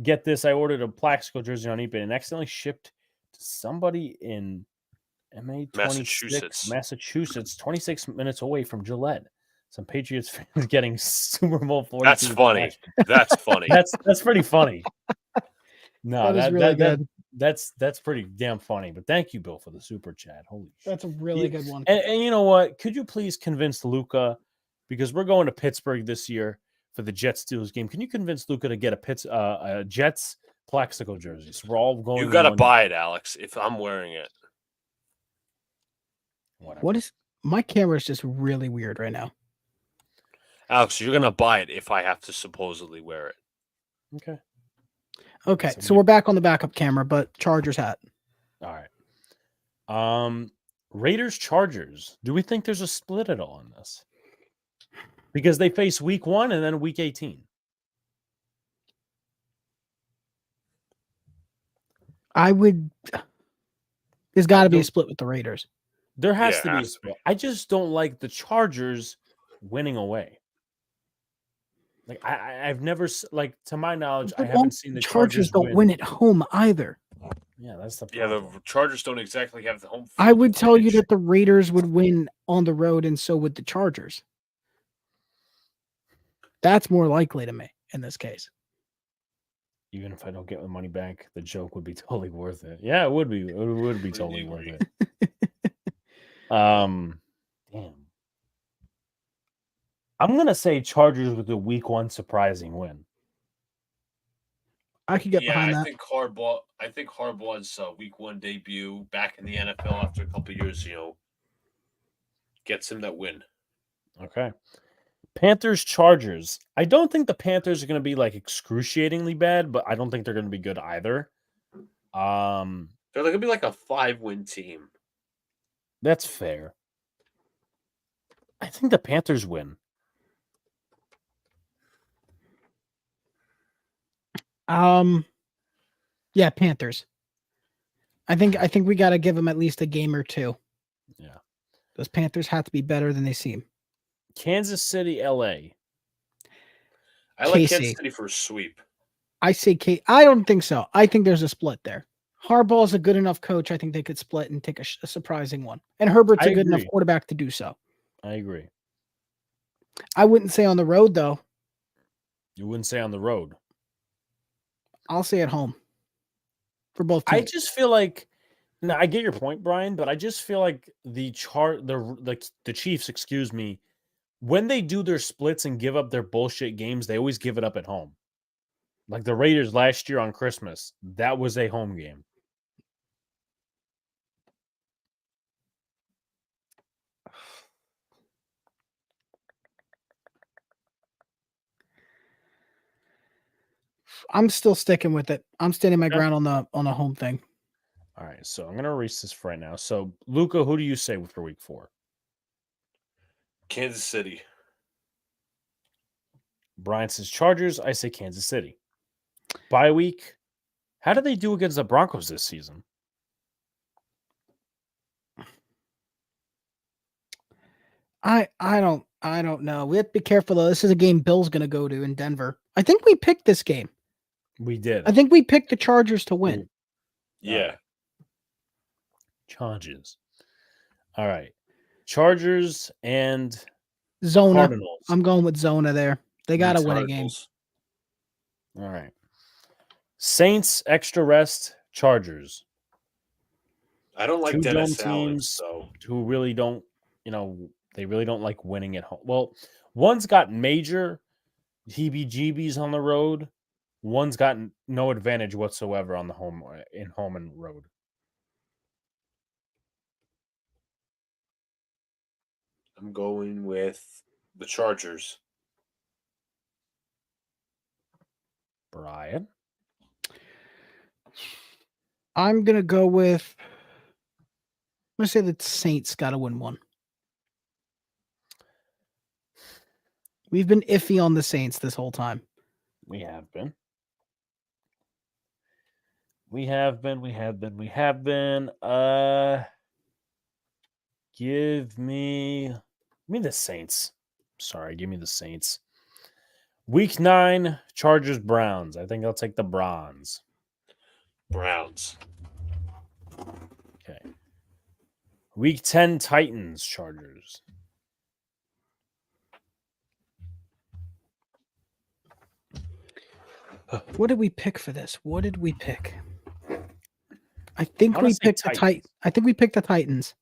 Get this. I ordered a Plaxico jersey on eBay and accidentally shipped to somebody in Massachusetts, 26 minutes away from Gillette. Some Patriots fans getting Super Bowl 42. That's funny. That's funny. That's pretty funny. No, that is really good. That's pretty damn funny. But thank you, Bill, for the super chat. Holy shit. That's a really good one. And you know what? Could you please convince Luca, because we're going to Pittsburgh this year for the Jets Steelers game. Can you convince Luca to get a Jets Plaxico jersey? So we're all going. You got to buy it, Alex. If I'm wearing it. Whatever. What is my camera is just really weird right now. Alex, you're gonna buy it if I have to supposedly wear it. Okay. Okay, so we're back on the backup camera, but Chargers hat. All right. Raiders Chargers. Do we think there's a split at all in this? Because they face week 1 and then week 18. I would. There's got to be a split with the Raiders. There has to be a split. I just don't like the Chargers winning away. Like I've never, like, to my knowledge, I haven't seen the Chargers don't win at home either. Yeah, that's the problem. Yeah, the Chargers don't exactly have the home field. I would tell you that the Raiders would win on the road, and so would the Chargers. That's more likely to me in this case. Even if I don't get my money back, the joke would be totally worth it. Yeah, it would be. It would be totally worth it. Damn. I'm gonna say Chargers with a week 1 surprising win. I could get behind that. I think Harbaugh's week 1 debut back in the NFL after a couple of years, gets him that win. Okay. Panthers Chargers. I don't think the Panthers are going to be like excruciatingly bad, but I don't think they're going to be good either. They're going to be like a 5-win team. That's fair. I think the Panthers win. Yeah, Panthers. I think we got to give them at least a game or two. Yeah. Those Panthers have to be better than they seem. Kansas City, LA. I like Kansas City for a sweep. I say I don't think so. I think there's a split there. Harbaugh's a good enough coach. I think they could split and take a surprising one. And Herbert's a good enough quarterback to do so. I agree. I wouldn't say on the road, though. You wouldn't say on the road. I'll say at home for both teams. I just feel like, now I get your point, Brian, but I just feel like the Chiefs, excuse me, when they do their splits and give up their bullshit games, they always give it up at home. Like the Raiders last year on Christmas, that was a home game. I'm still sticking with it. I'm standing my ground on the home thing. All right, so I'm going to erase this for right now. So, Luca, who do you say for week 4? Kansas City. Brian says Chargers. I say Kansas City. Bye week. How did they do against the Broncos this season? I don't know. We have to be careful though. This is a game Bill's going to go to in Denver. I think we picked this game. We did. I think we picked the Chargers to win. Yeah. Chargers. All right. Chargers and Zona. Cardinals. I'm going with Zona there. They got to win a game. All right. Saints, extra rest, Chargers. I don't like two Dennis dome Allen, teams so who really don't, they really don't like winning at home. Well, one's got major heebie-jeebies on the road. One's got no advantage whatsoever on the home and road. I'm going with the Chargers. Brian? I'm going to go with, I'm going to say the Saints got to win one. We've been iffy on the Saints this whole time. We have been. We have been. Give me the Saints. Sorry, give me the Saints. Week 9, Chargers, Browns. I think I'll take the Browns. Browns. Okay. Week 10, Titans, Chargers. What did we pick for this? What did we pick? I think we picked the Titans. I think we picked the Titans.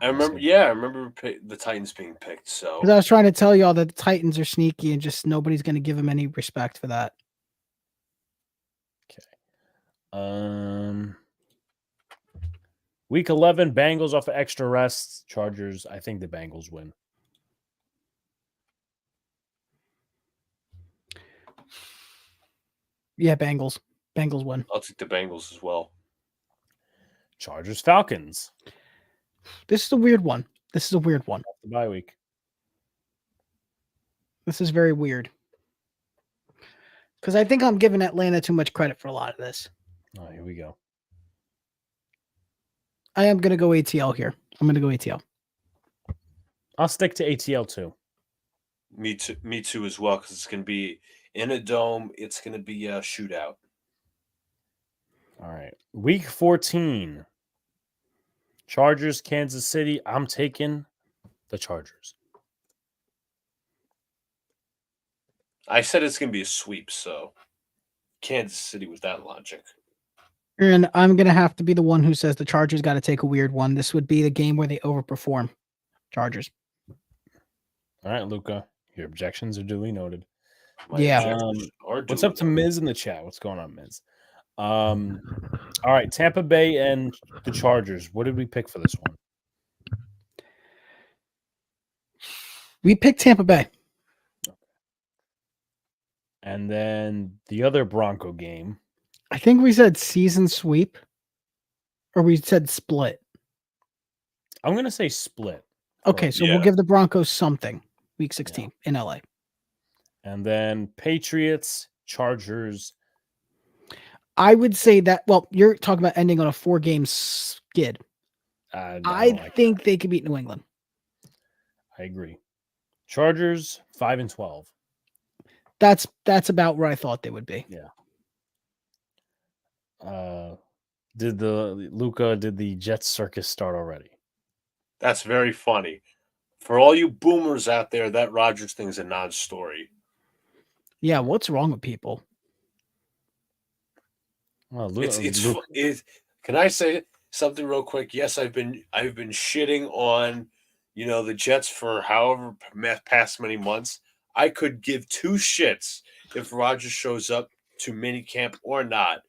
I remember the Titans being picked. So because I was trying to tell y'all that the Titans are sneaky and just nobody's going to give them any respect for that. Okay. Week 11, Bengals off of extra rest. Chargers. I think the Bengals win. Yeah, Bengals. Bengals win. I'll take the Bengals as well. Chargers Falcons. This is a weird one. The bye week. This is very weird. Because I think I'm giving Atlanta too much credit for a lot of this. Oh, here we go. I am going to go ATL here. I'm going to go ATL. I'll stick to ATL too. Me too as well, because it's going to be in a dome. It's going to be a shootout. All right. Week 14. Chargers, Kansas City. I'm taking the Chargers. I said it's going to be a sweep, so Kansas City with that logic. And I'm going to have to be the one who says the Chargers got to take a weird one. This would be the game where they overperform. Chargers. All right, Luca. Your objections are duly noted. What's up to Miz in the chat? What's going on, Miz? All right, Tampa Bay and the Chargers. What did we pick for this one? We picked Tampa Bay. And then the other Bronco game. I think we said season sweep, or we said split. I'm going to say split. Okay, so we'll give the Broncos something. Week 16 in LA. And then Patriots, Chargers. I would say that, well, you're talking about ending on a 4-game skid. I think they could beat New England. I agree. Chargers, 5-12. That's about where I thought they would be. Yeah. Did the Jets circus start already? That's very funny. For all you boomers out there, that Rodgers thing is a non-story. Yeah, what's wrong with people? Well, can I say something real quick? Yes, I've been shitting on, the Jets for however past many months. I could give two shits if Rodgers shows up to minicamp or not,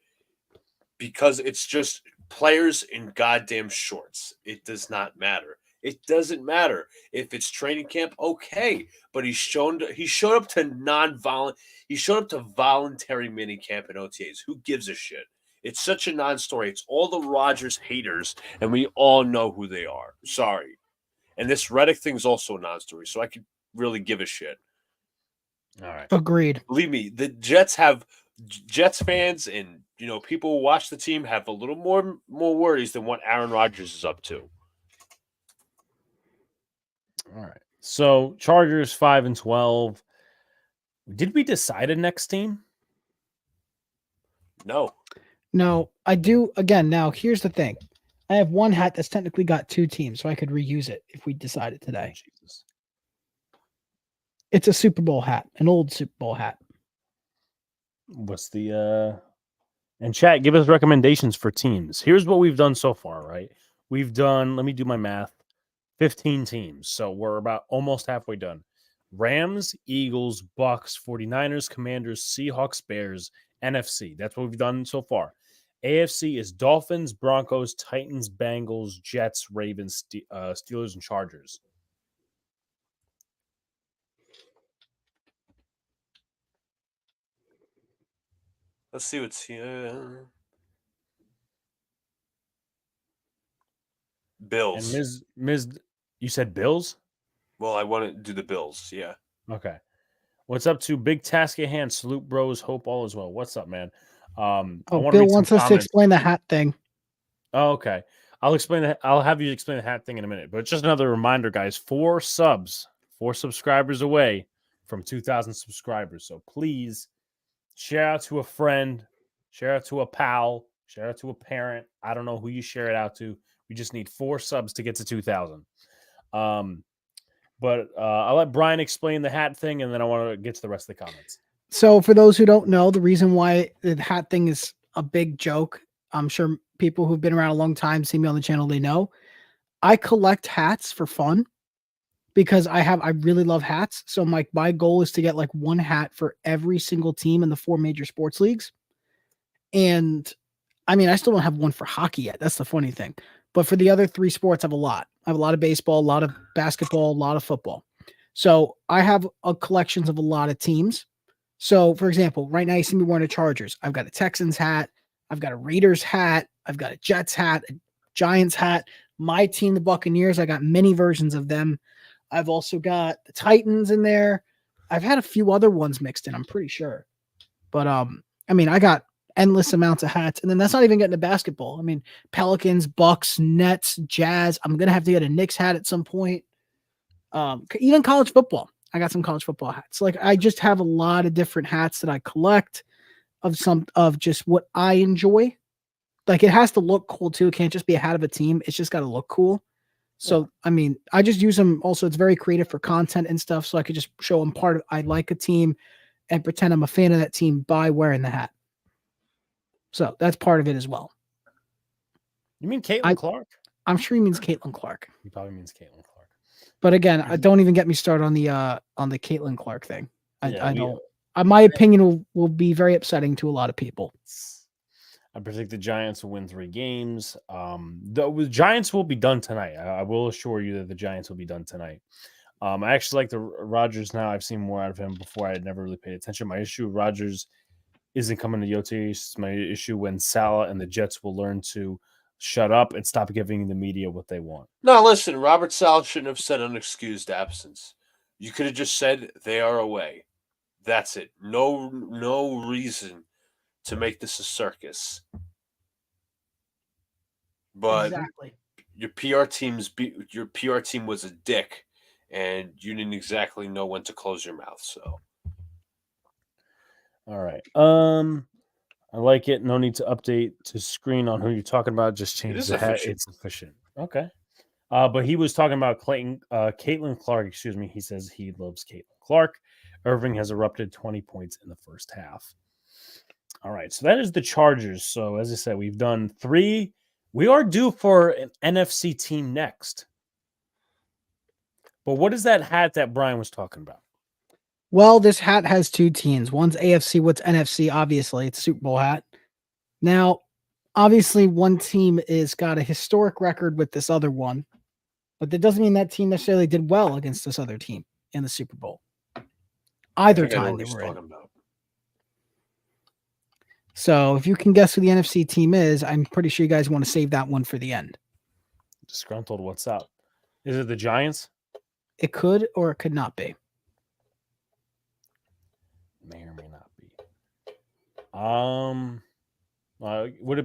because it's just players in goddamn shorts. It does not matter. It doesn't matter if it's training camp, okay. But he showed up to voluntary minicamp and OTAs. Who gives a shit? It's such a non-story. It's all the Rodgers haters, and we all know who they are. Sorry. And this Reddick thing is also a non-story, so I could really give a shit. All right. Agreed. Believe me, the Jets fans and people who watch the team have a little more worries than what Aaron Rodgers is up to. All right. So Chargers 5-12. Did we decide a next team? No, I do. Again, now here's the thing. I have one hat that's technically got two teams, so I could reuse it if we decided today. Jesus. It's a Super Bowl hat, an old Super Bowl hat. What's the and chat, give us recommendations for teams. Here's what we've done so far, right? We've done, let me do my math, 15 teams. So we're about almost halfway done. Rams, Eagles, Bucks, 49ers, Commanders, Seahawks, Bears, NFC. That's what we've done so far. AFC is Dolphins, Broncos, Titans, Bengals, Jets, Ravens, Steelers, and Chargers. Let's see what's here. Bills. And Ms. You said Bills? Well, I want to do the Bills, yeah. Okay. What's up to Big Task at Hand? Salute Bros. Hope all is well. What's up, man? Bill wants us to explain the hat thing. Oh, okay. I'll have you explain the hat thing in a minute. But just another reminder, guys, 4 subscribers away from 2,000 subscribers. So please share out to a friend, share out to a pal, share out to a parent. I don't know who you share it out to. We just need 4 subs to get to 2,000. But I'll let Brian explain the hat thing, and then I want to get to the rest of the comments. So for those who don't know, the reason why the hat thing is a big joke, I'm sure people who've been around a long time, see me on the channel, they know. I collect hats for fun because I really love hats. So my goal is to get like one hat for every single team in the 4 major sports leagues. And I mean, I still don't have one for hockey yet. That's the funny thing. But for the other 3 sports, I have a lot. I have a lot of baseball, a lot of basketball, a lot of football. So I have collections of a lot of teams. So, for example, right now you see me wearing a Chargers. I've got a Texans hat. I've got a Raiders hat. I've got a Jets hat, a Giants hat. My team, the Buccaneers, I got many versions of them. I've also got the Titans in there. I've had a few other ones mixed in, I'm pretty sure. But I mean, I got endless amounts of hats. And then that's not even getting to basketball. I mean, Pelicans, Bucks, Nets, Jazz. I'm gonna have to get a Knicks hat at some point. Even college football. I got some college football hats. Like I just have a lot of different hats that I collect of just what I enjoy. Like it has to look cool too. It can't just be a hat of a team. It's just got to look cool. So, I mean, I just use them. Also, it's very creative for content and stuff. So I could just show them part of, I like a team and pretend I'm a fan of that team by wearing the hat. So that's part of it as well. You mean Caitlin Clark? I'm sure he means Caitlin Clark. He probably means Caitlin Clark. But again, I don't even get me started on the Caitlin Clark thing. I don't. My opinion will be very upsetting to a lot of people. I predict the Giants will win 3 games. The Giants will be done tonight. I will assure you that the Giants will be done tonight. I actually like the Rodgers now. I've seen more out of him before. I had never really paid attention. My issue with Rodgers isn't coming to OTAs. It's my issue when Salah and the Jets will learn to shut up and stop giving the media what they want. No, listen, Robert Saleh shouldn't have said unexcused absence. You could have just said they are away. That's it. No reason to make this a circus. But exactly. your PR team was a dick, and you didn't exactly know when to close your mouth. So, all right. I like it. No need to update to screen on who you're talking about. Just change the hat. It's efficient. Okay. But he was talking about Caitlin Clark. Excuse me. He says he loves Caitlin Clark. Irving has erupted 20 points in the first half. All right. So that is the Chargers. So as I said, we've done 3. We are due for an NFC team next. But what is that hat that Brian was talking about? Well, this hat has 2 teams. One's AFC, what's NFC? Obviously, it's a Super Bowl hat. Now, obviously, one team is got a historic record with this other one, but that doesn't mean that team necessarily did well against this other team in the Super Bowl. Either time they were in. So if you can guess who the NFC team is, I'm pretty sure you guys want to save that one for the end. Disgruntled, what's up? Is it the Giants? It could or it could not be. May or may not be. Would it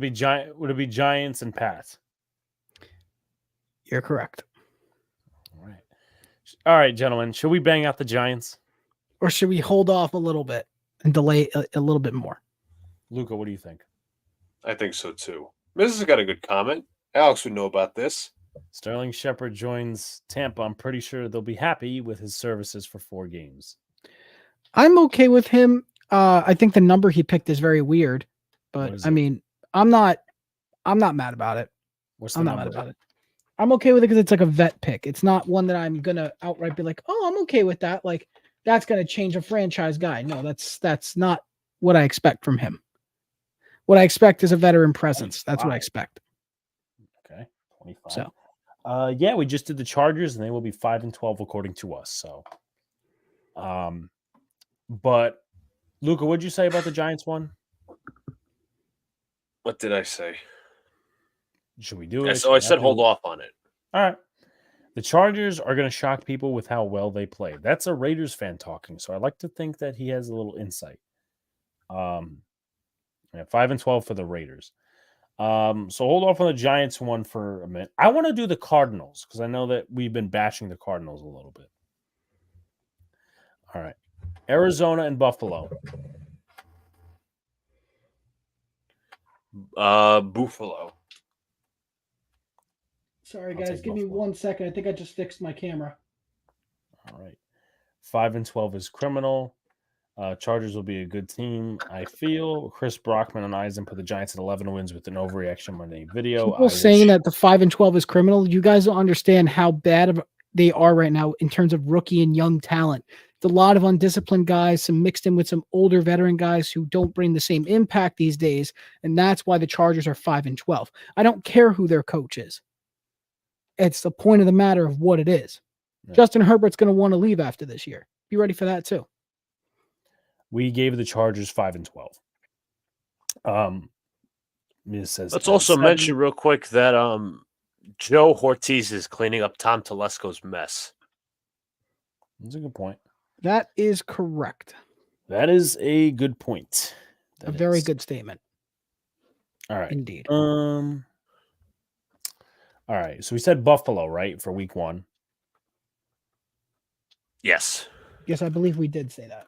be Giants and Pats? You're correct. All right, gentlemen. Should we bang out the Giants? Or should we hold off a little bit and delay a little bit more? Luca, what do you think? I think so too. Mrs. has got a good comment. Alex would know about this. Sterling Shepard joins Tampa. I'm pretty sure they'll be happy with his services for 4 games. I'm okay with him. I think the number he picked is very weird, but I mean, I'm not mad about it. I'm not mad about it. I'm okay with it because it's like a vet pick. It's not one that I'm gonna outright be like, oh, I'm okay with that. Like that's gonna change a franchise guy. No, that's not what I expect from him. What I expect is a veteran presence. That's what I expect. Okay, 25. So, yeah, we just did the Chargers, and they will be 5-12 according to us. So, but Luca, what'd you say about the Giants one? What did I say? Should we do it? So I said hold off on it. All right. The Chargers are going to shock people with how well they play. That's a Raiders fan talking, so I like to think that he has a little insight. 5-12 for the Raiders. So hold off on the Giants one for a minute. I want to do the Cardinals because I know that we've been bashing the Cardinals a little bit. All right. Arizona and Buffalo. Buffalo. Sorry, guys. Give me 1 second. I think I just fixed my camera. All right. 5-12 is criminal. Chargers will be a good team, I feel. Chris Brockman and Eisen put the Giants at 11 wins with an overreaction Monday video. People saying that the 5-12 is criminal. You guys don't understand how bad they are right now in terms of rookie and young talent. It's a lot of undisciplined guys, some mixed in with some older veteran guys who don't bring the same impact these days, and that's why the Chargers are 5-12. I don't care who their coach is. It's the point of the matter of what it is. Yeah. Justin Herbert's going to want to leave after this year. Be ready for that too. We gave the Chargers 5-12. It says let's also mention real quick that Joe Ortiz is cleaning up Tom Telesco's mess. That's a good point. That is correct. That is a good point. A very good statement. All right. Indeed. All right. So we said Buffalo, right, for week 1. Yes. Yes, I believe we did say that.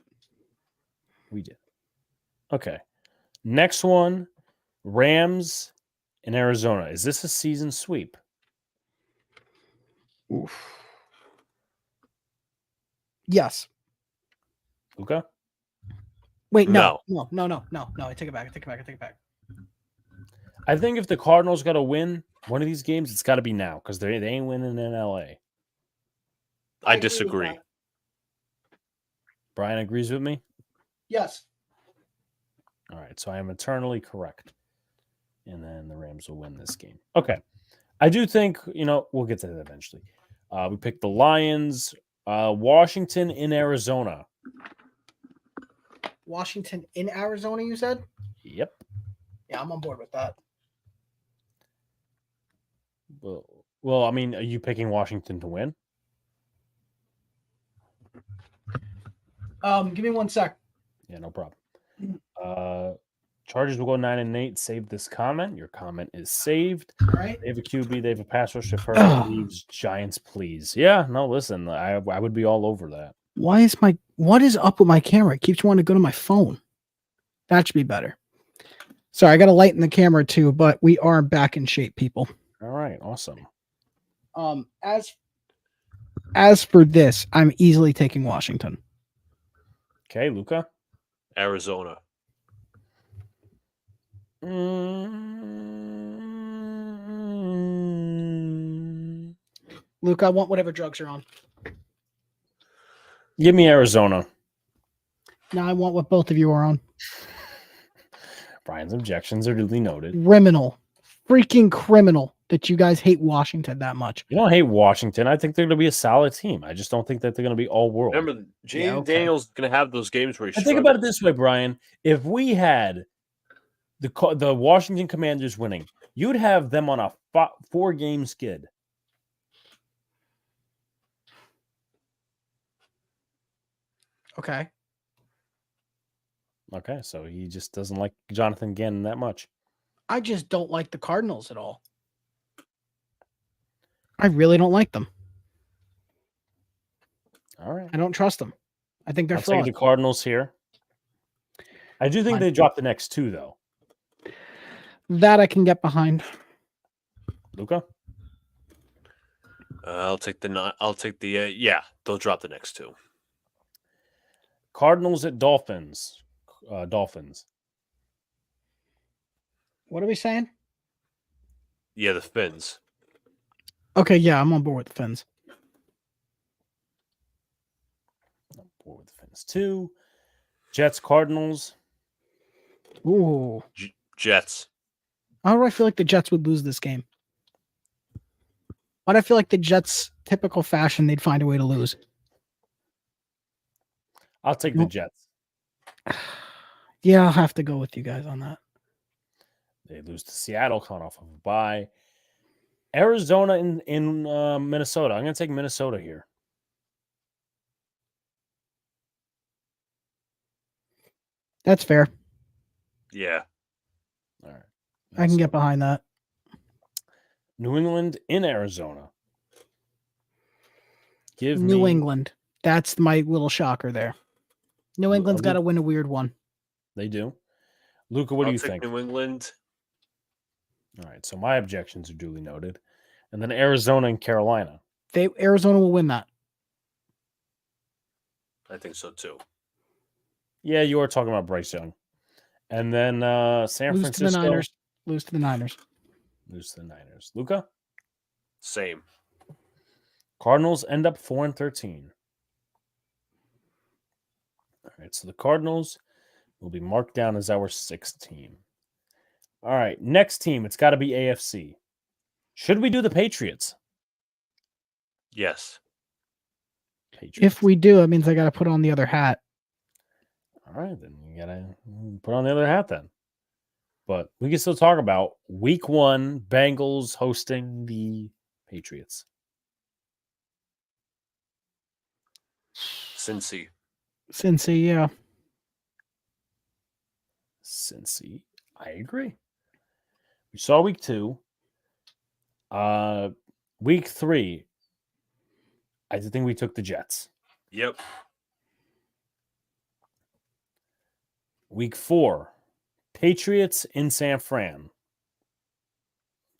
We did. Okay. Next one, Rams in Arizona. Is this a season sweep? Oof. Yes. Luca? Wait, no. I take it back. I think if the Cardinals got to win one of these games, it's got to be now because they ain't winning in LA. I disagree. Brian agrees with me? Yes. All right, so I am eternally correct. And then the Rams will win this game. Okay. I do think, we'll get to that eventually. We picked the Lions, Washington in Arizona. Washington in Arizona, you said? Yep. Yeah, I'm on board with that. Well, I mean, are you picking Washington to win? Give me 1 sec. Yeah, no problem. Chargers will go 9-8. Save this comment. Your comment is saved. All right. They have a QB. They have a pass rush. If Herbert leaves, Giants, please. Yeah, no, listen. I would be all over that. What is up with my camera? It keeps wanting to go to my phone. That should be better. Sorry, I got to lighten the camera too, but we are back in shape, people. All right, awesome. As for this, I'm easily taking Washington. Okay, Luca. Arizona. Luca, I want whatever drugs are on. Give me Arizona. No, I want what both of you are on. Brian's objections are duly noted. Criminal. Freaking criminal that you guys hate Washington that much. You don't hate Washington. I think they're going to be a solid team. I just don't think that they're going to be all world. Remember, Daniels going to have those games where he think about it this way, Brian. If we had the Washington Commanders winning, you'd have them on a 4-game skid. Okay. Okay, so he just doesn't like Jonathan Gannon that much. I just don't like the Cardinals at all. I really don't like them. All right. I don't trust them. I think they're I'll take the Cardinals here. I do think they dropped the next 2, though. That I can get behind. Luca? I'll take the they'll drop the next 2. Cardinals at Dolphins. Dolphins. What are we saying? Yeah, the Fins. Okay, yeah, I'm on board with the Fins. On board with the Fins too. Jets, Cardinals. Ooh. Jets. How do I feel like the Jets would lose this game? Why do I feel like the Jets, typical fashion, they'd find a way to lose? I'll take the Jets. Yeah, I'll have to go with you guys on that. They lose to Seattle, coming off of a bye. Arizona in Minnesota. I'm going to take Minnesota here. That's fair. Yeah. All right. I can get behind that. New England in Arizona. New England. That's my little shocker there. New England's got to win a weird one. They do. Luca, what do you think? New England. All right, so my objections are duly noted. And then Arizona and Carolina. Arizona will win that. I think so too. Yeah, you are talking about Bryce Young. And then San Francisco. To the Niners. Lose to the Niners. Lose to the Niners. Luca? Same. Cardinals end up 4-13. All right, so the Cardinals will be marked down as our 6th team. All right, next team. It's got to be AFC. Should we do the Patriots? Yes. Patriots. If we do, it means I got to put on the other hat. All right, then you gotta put on the other hat then. But we can still talk about week 1, Bengals hosting the Patriots. Cincy, yeah. Cincy, I agree. We saw week 2. Week 3, I think we took the Jets. Yep. Week 4, Patriots in San Fran.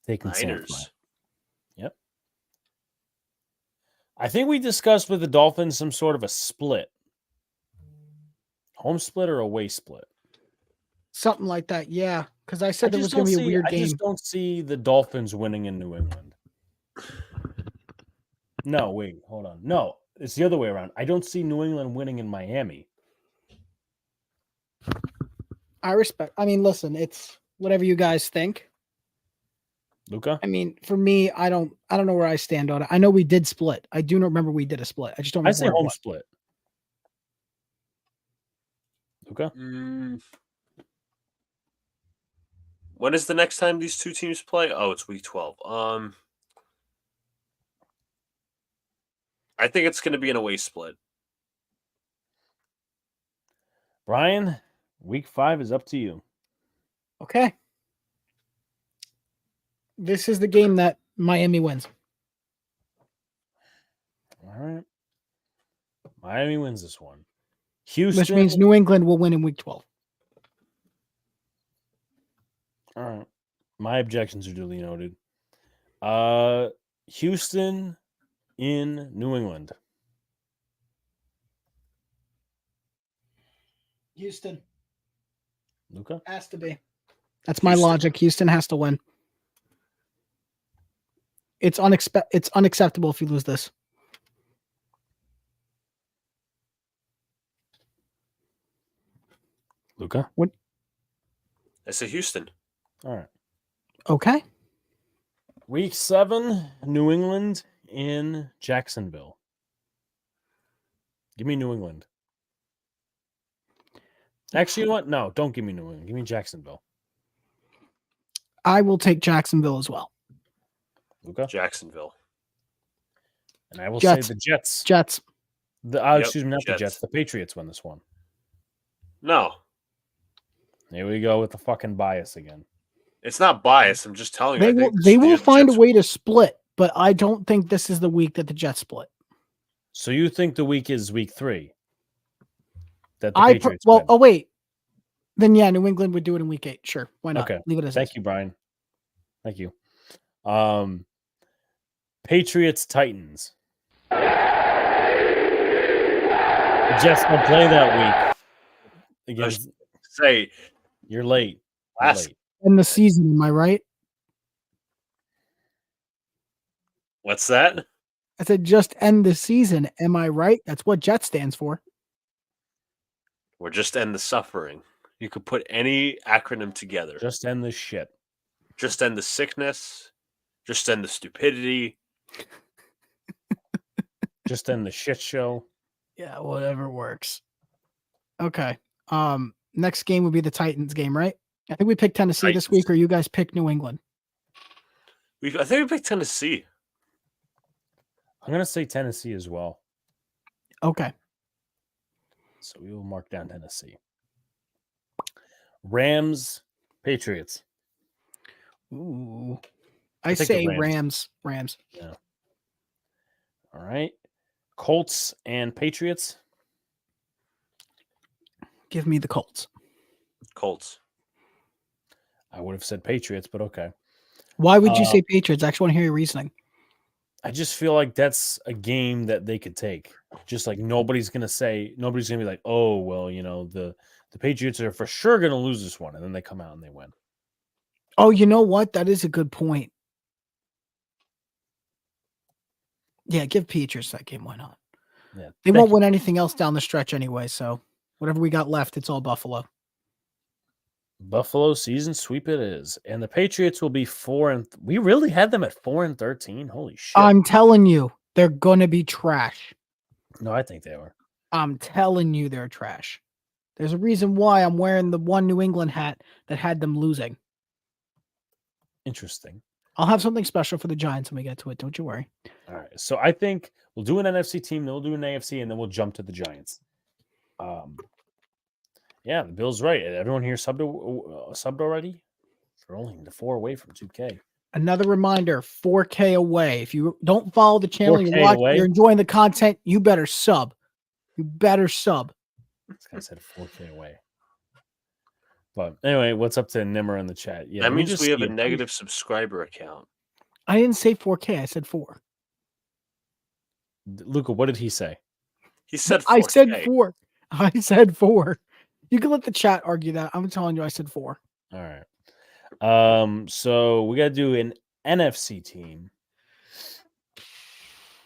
Taking San Fran. Yep. I think we discussed with the Dolphins some sort of a split. Home split or away split? Something like that, yeah. Because I said there was going to be a weird game. I just don't see the Dolphins winning in New England. No, wait, hold on. No, it's the other way around. I don't see New England winning in Miami. I respect. I mean, listen, it's whatever you guys think. Luca? I mean, for me, I don't know where I stand on it. I know we did split. I do not remember we did a split. I just don't remember. I say home split. Luca? When is the next time these two teams play? Oh, it's week 12. I think it's going to be an away split. Brian, week 5 is up to you. Okay. This is the game that Miami wins. All right. Miami wins this one. Houston. Which means New England will win in week 12. All right. My objections are duly noted. Houston in New England. Houston. Luca? Has to be. That's my logic. Houston has to win. It's unacceptable if you lose this. Luca? What? I say Houston. All right. Okay. Week 7, New England in Jacksonville. Give me New England. Actually, you know what? No, don't give me New England. Give me Jacksonville. I will take Jacksonville as well. Luca? Jacksonville. And I will say the Jets. Jets. Excuse me, not the Jets. The Patriots win this one. No. Here we go with the fucking bias again. It's not bias. I'm just telling you. They will find a way to split, but I don't think this is the week that the Jets split. So you think the week is week 3? That the Patriots win. Win. Oh wait. Then yeah, New England would do it in week 8. Sure. Why not? Okay. Leave it as Thank you, Brian. Thank you. Patriots Titans. The Jets don't play that week. Against, say you're late. In the season, am I right? What's that? I said just end the season. Am I right? That's what Jet stands for. Or just end the suffering. You could put any acronym together. Just end the shit. Just end the sickness. Just end the stupidity. Just end the shit show. Yeah, whatever works. Okay. Next game would be the Titans game, right? I think we picked Tennessee this week, or you guys picked New England. I think we picked Tennessee. I'm gonna say Tennessee as well. Okay. So we will mark down Tennessee. Rams, Patriots. Ooh. I say Rams. Yeah. All right. Colts and Patriots. Give me the Colts. Colts. I would have said Patriots, but okay. Why would you say Patriots? I actually want to hear your reasoning. I just feel like that's a game that they could take. Just like nobody's going to be like, oh, well, you know, the Patriots are for sure going to lose this one. And then they come out and they win. Oh, you know what? That is a good point. Yeah, give Patriots that game. Why not? Yeah, they won't win anything else down the stretch anyway. So whatever we got left, it's all Buffalo. Buffalo season sweep it is. And the Patriots will be 4 we really had them at 4-13. Holy shit. I'm telling you, they're going to be trash. No, I think they were. I'm telling you, they're trash. There's a reason why I'm wearing the one New England hat that had them losing. Interesting. I'll have something special for the Giants when we get to it. Don't you worry. All right. So I think we'll do an NFC team, then we'll do an AFC, and then we'll jump to the Giants. Yeah, the Bills right. Everyone here subbed already? They're only 4 away from 2K. Another reminder, 4K away. If you don't follow the channel, you're enjoying the content, you better sub. You better sub. This guy said 4K away. But anyway, what's up to Nimmer in the chat? Yeah, that means we have a negative subscriber account. I didn't say 4K. I said 4. Luca, what did he say? He said 4K. I said 4. I said 4. You can let the chat argue that. I'm telling you, I said 4. All right. So we got to do an NFC team.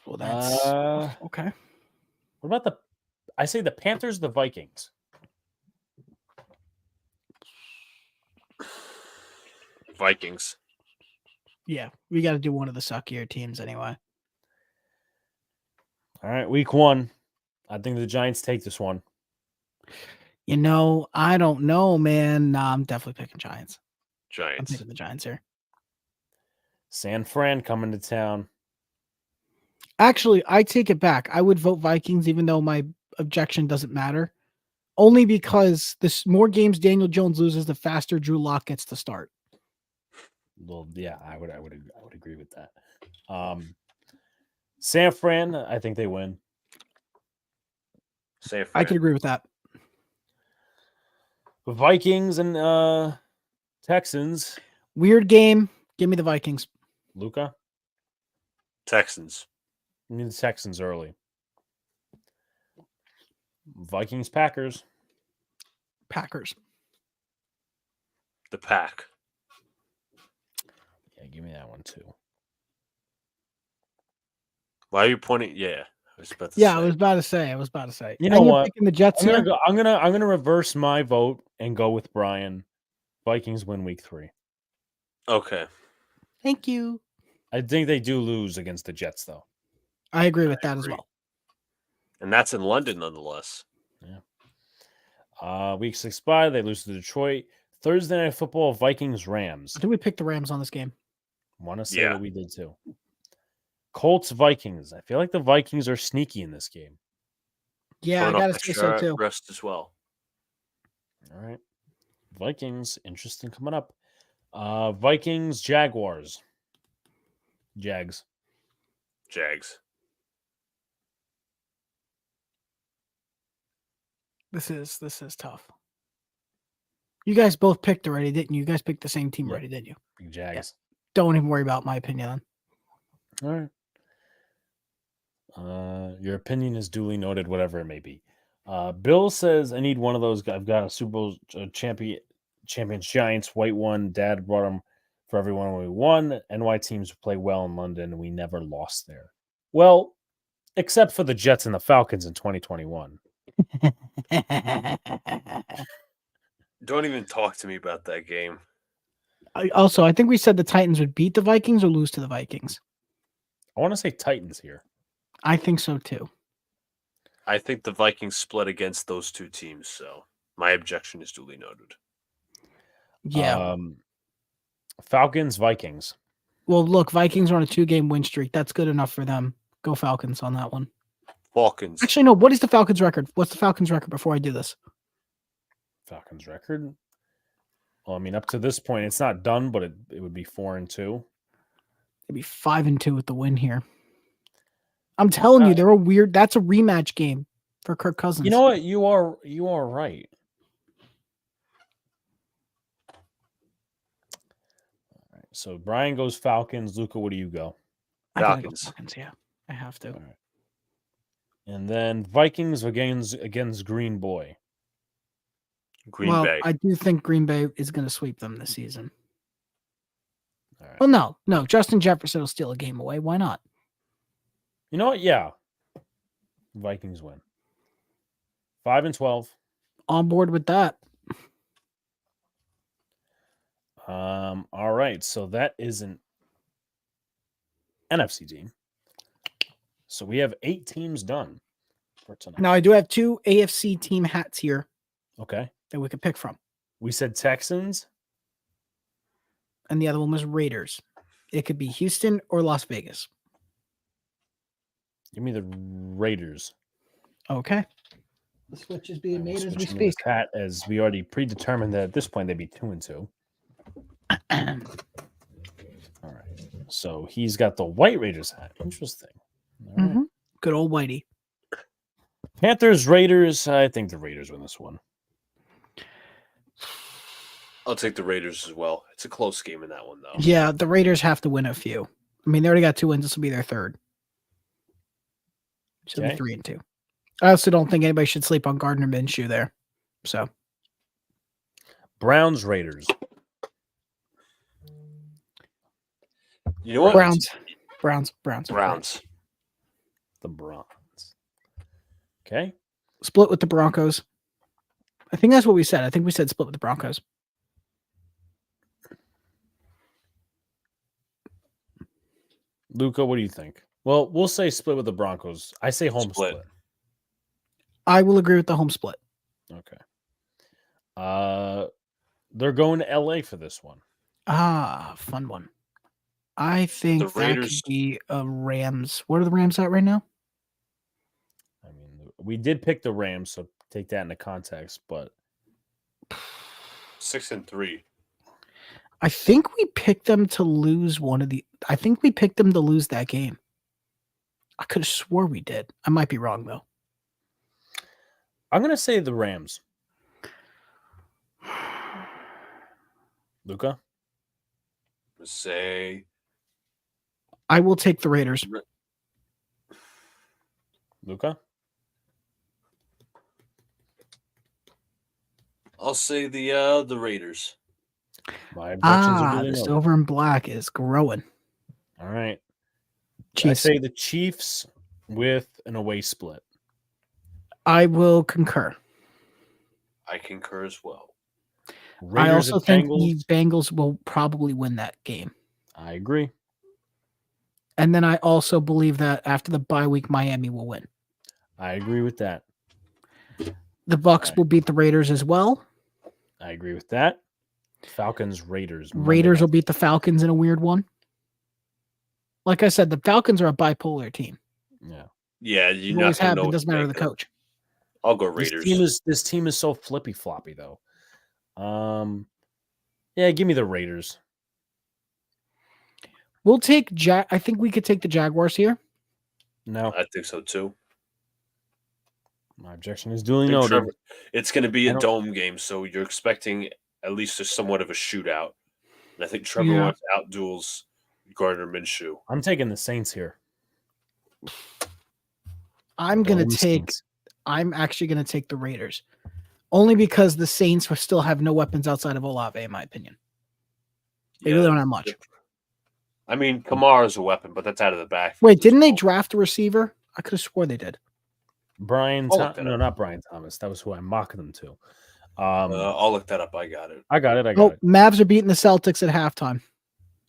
Well, that's okay. What about I say the Panthers, the Vikings. Vikings. Yeah, we got to do one of the suckier teams anyway. All right, week 1. I think the Giants take this one. You know, I don't know, man. Nah, I'm definitely picking Giants. I'm picking the Giants here. San Fran coming to town. Actually, I take it back. I would vote Vikings, even though my objection doesn't matter. Only because the more games Daniel Jones loses, the faster Drew Lock gets to start. Well, yeah, I would agree with that. San Fran, I think they win. San Fran. I can agree with that. Vikings and Texans. Weird game. Give me the Vikings. Luca? Texans. Give me the Texans early. Vikings, Packers. Packers. The Pack. Yeah, give me that one too. Why are you pointing? Yeah, I was about to say. You know what? Picking the Jets I'm gonna reverse my vote and go with Brian. Vikings win week 3. Okay. Thank you. I think they do lose against the Jets, though. I agree with that as well. And that's in London, nonetheless. Yeah. Week 6 bye, they lose to Detroit. Thursday Night Football, Vikings, Rams. I think we picked the Rams on this game. Want to say that we did too. Colts, Vikings. I feel like the Vikings are sneaky in this game. Yeah, I gotta say so too. Rest as well. All right. Vikings, interesting coming up. Vikings, Jaguars. Jags. This is tough. You guys both picked already, didn't you? You guys picked the same team already, didn't you? Jags. Yeah. Don't even worry about my opinion then. All right. Your opinion is duly noted, whatever it may be. Bill says, I need one of those. I've got a Super Bowl champions Giants, white one. Dad brought them for everyone when we won. NY teams play well in London, and we never lost there. Well, except for the Jets and the Falcons in 2021. Don't even talk to me about that game. I think we said the Titans would beat the Vikings or lose to the Vikings. I want to say Titans here. I think so too. I think the Vikings split against those two teams, so my objection is duly noted. Yeah. Falcons, Vikings. Well, look, Vikings are on a 2-game win streak. That's good enough for them. Go Falcons on that one. Falcons. Actually, no. What is the Falcons record? What's the Falcons record before I do this? Falcons record? Well, I mean, up to this point, it's not done, but it would be 4-2. It'd be 5-2 with the win here. I'm telling you, they're a weird. That's a rematch game for Kirk Cousins. You know what? You are right. All right. So Brian goes Falcons. Luca, what do you go? Falcons. Yeah, I have to. All right. And then Vikings against Green Bay. Green Bay. I do think Green Bay is going to sweep them this season. All right. Well, no. Justin Jefferson will steal a game away. Why not? You know what? Yeah. Vikings win. 5-12. On board with that. All right. So that is an NFC team. So we have 8 teams done for tonight. Now I do have 2 AFC team hats here Okay. that we could pick from. We said Texans. And the other one was Raiders. It could be Houston or Las Vegas. Give me the Raiders. Okay. The switch is being made as we speak. Hat, as we already predetermined that at this point they'd be 2-2. All right. So he's got the white Raiders hat. Interesting. All right. Good old Whitey. Panthers, Raiders. I think the Raiders win this one. I'll take the Raiders as well. It's a close game in that one, though. Yeah, the Raiders have to win a few. I mean, they already got 2 wins. This will be their third. Should be 3-2. I also don't think anybody should sleep on Gardner Minshew there. So, Browns, Raiders. You know what? Browns. The Browns. Okay. Split with the Broncos. I think that's what we said. I think we said split with the Broncos. Luca, what do you think? Well, we'll say split with the Broncos. I say home split. I will agree with the home split. Okay. They're going to LA for this one. Fun one. I think that could be a Rams. What are the Rams at right now? I mean, we did pick the Rams, so take that into context, but 6-3. I think we picked them to lose I think we picked them to lose that game. I could have swore we did. I might be wrong, though. I'm going to say the Rams. Luca? Say. I will take the Raiders. Luca? I'll say the Raiders. My objections are really this over in black is growing. All right. Chiefs. I say the Chiefs with an away split. I will concur. I concur as well. Raiders I also think the Bengals will probably win that game. I agree. And then I also believe that after the bye week, Miami will win. I agree with that. The Bucs will beat the Raiders as well. I agree with that. Falcons, Raiders. Raiders will beat the Falcons in a weird one. Like I said, the Falcons are a bipolar team. Yeah. Yeah, you always have. It doesn't matter the coach. I'll go Raiders. This team is so flippy floppy though. Yeah, give me the Raiders. We'll take I think we could take the Jaguars here. No, I think so too. My objection is duly noted. It's going to be a dome game, so you're expecting at least somewhat of a shootout. And I think Trevor wants outduels Gardner Minshew. I'm taking the Saints here. I'm actually going to take the Raiders. Only because the Saints still have no weapons outside of Olave, in my opinion. They really don't have much. I mean, Kamara's a weapon, but that's out of the back. Wait, didn't they draft a receiver? I could have swore they did. No, not Brian Thomas. That was who I mocked them to. I'll look that up. I got it. I got it. Mavs are beating the Celtics at halftime.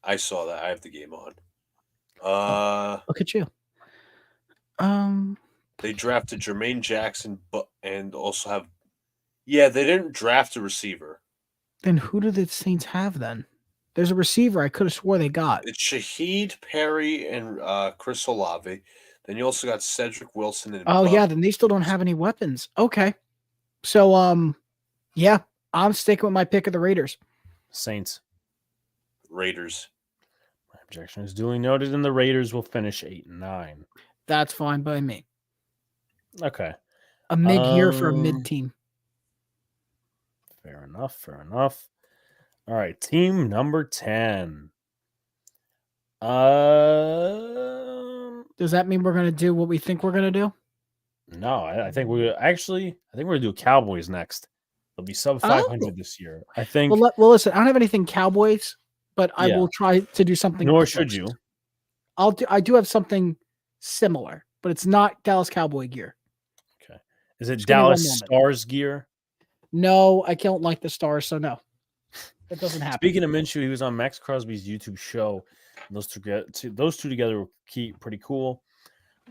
I saw that. I have the game on. Look at you. They drafted Jermaine Jackson, and also have. Yeah, they didn't draft a receiver. Then who do the Saints have then? There's a receiver I could have swore they got. It's Shaheed Perry and Chris Olave. Then you also got Cedric Wilson and yeah, then they still don't have any weapons. Okay. So yeah, I'm sticking with my pick of the Raiders. Saints. Raiders. My objection is duly noted, and the Raiders will finish 8-9. That's fine by me. Okay. A mid-year for a mid-team. Fair enough. All right, team number 10. Does that mean we're going to do what we think we're going to do? No, I think we're going to do Cowboys next. They'll be sub 500 this year. I think. Well, listen, I don't have anything Cowboys, but I will try to do something. Nor should you. I do have something similar, but it's not Dallas Cowboy gear. Okay. Is it Dallas Stars gear? No, I don't like the Stars, so no. It doesn't happen. Speaking of Minshew, he was on Max Crosby's YouTube show. Those two together were pretty cool.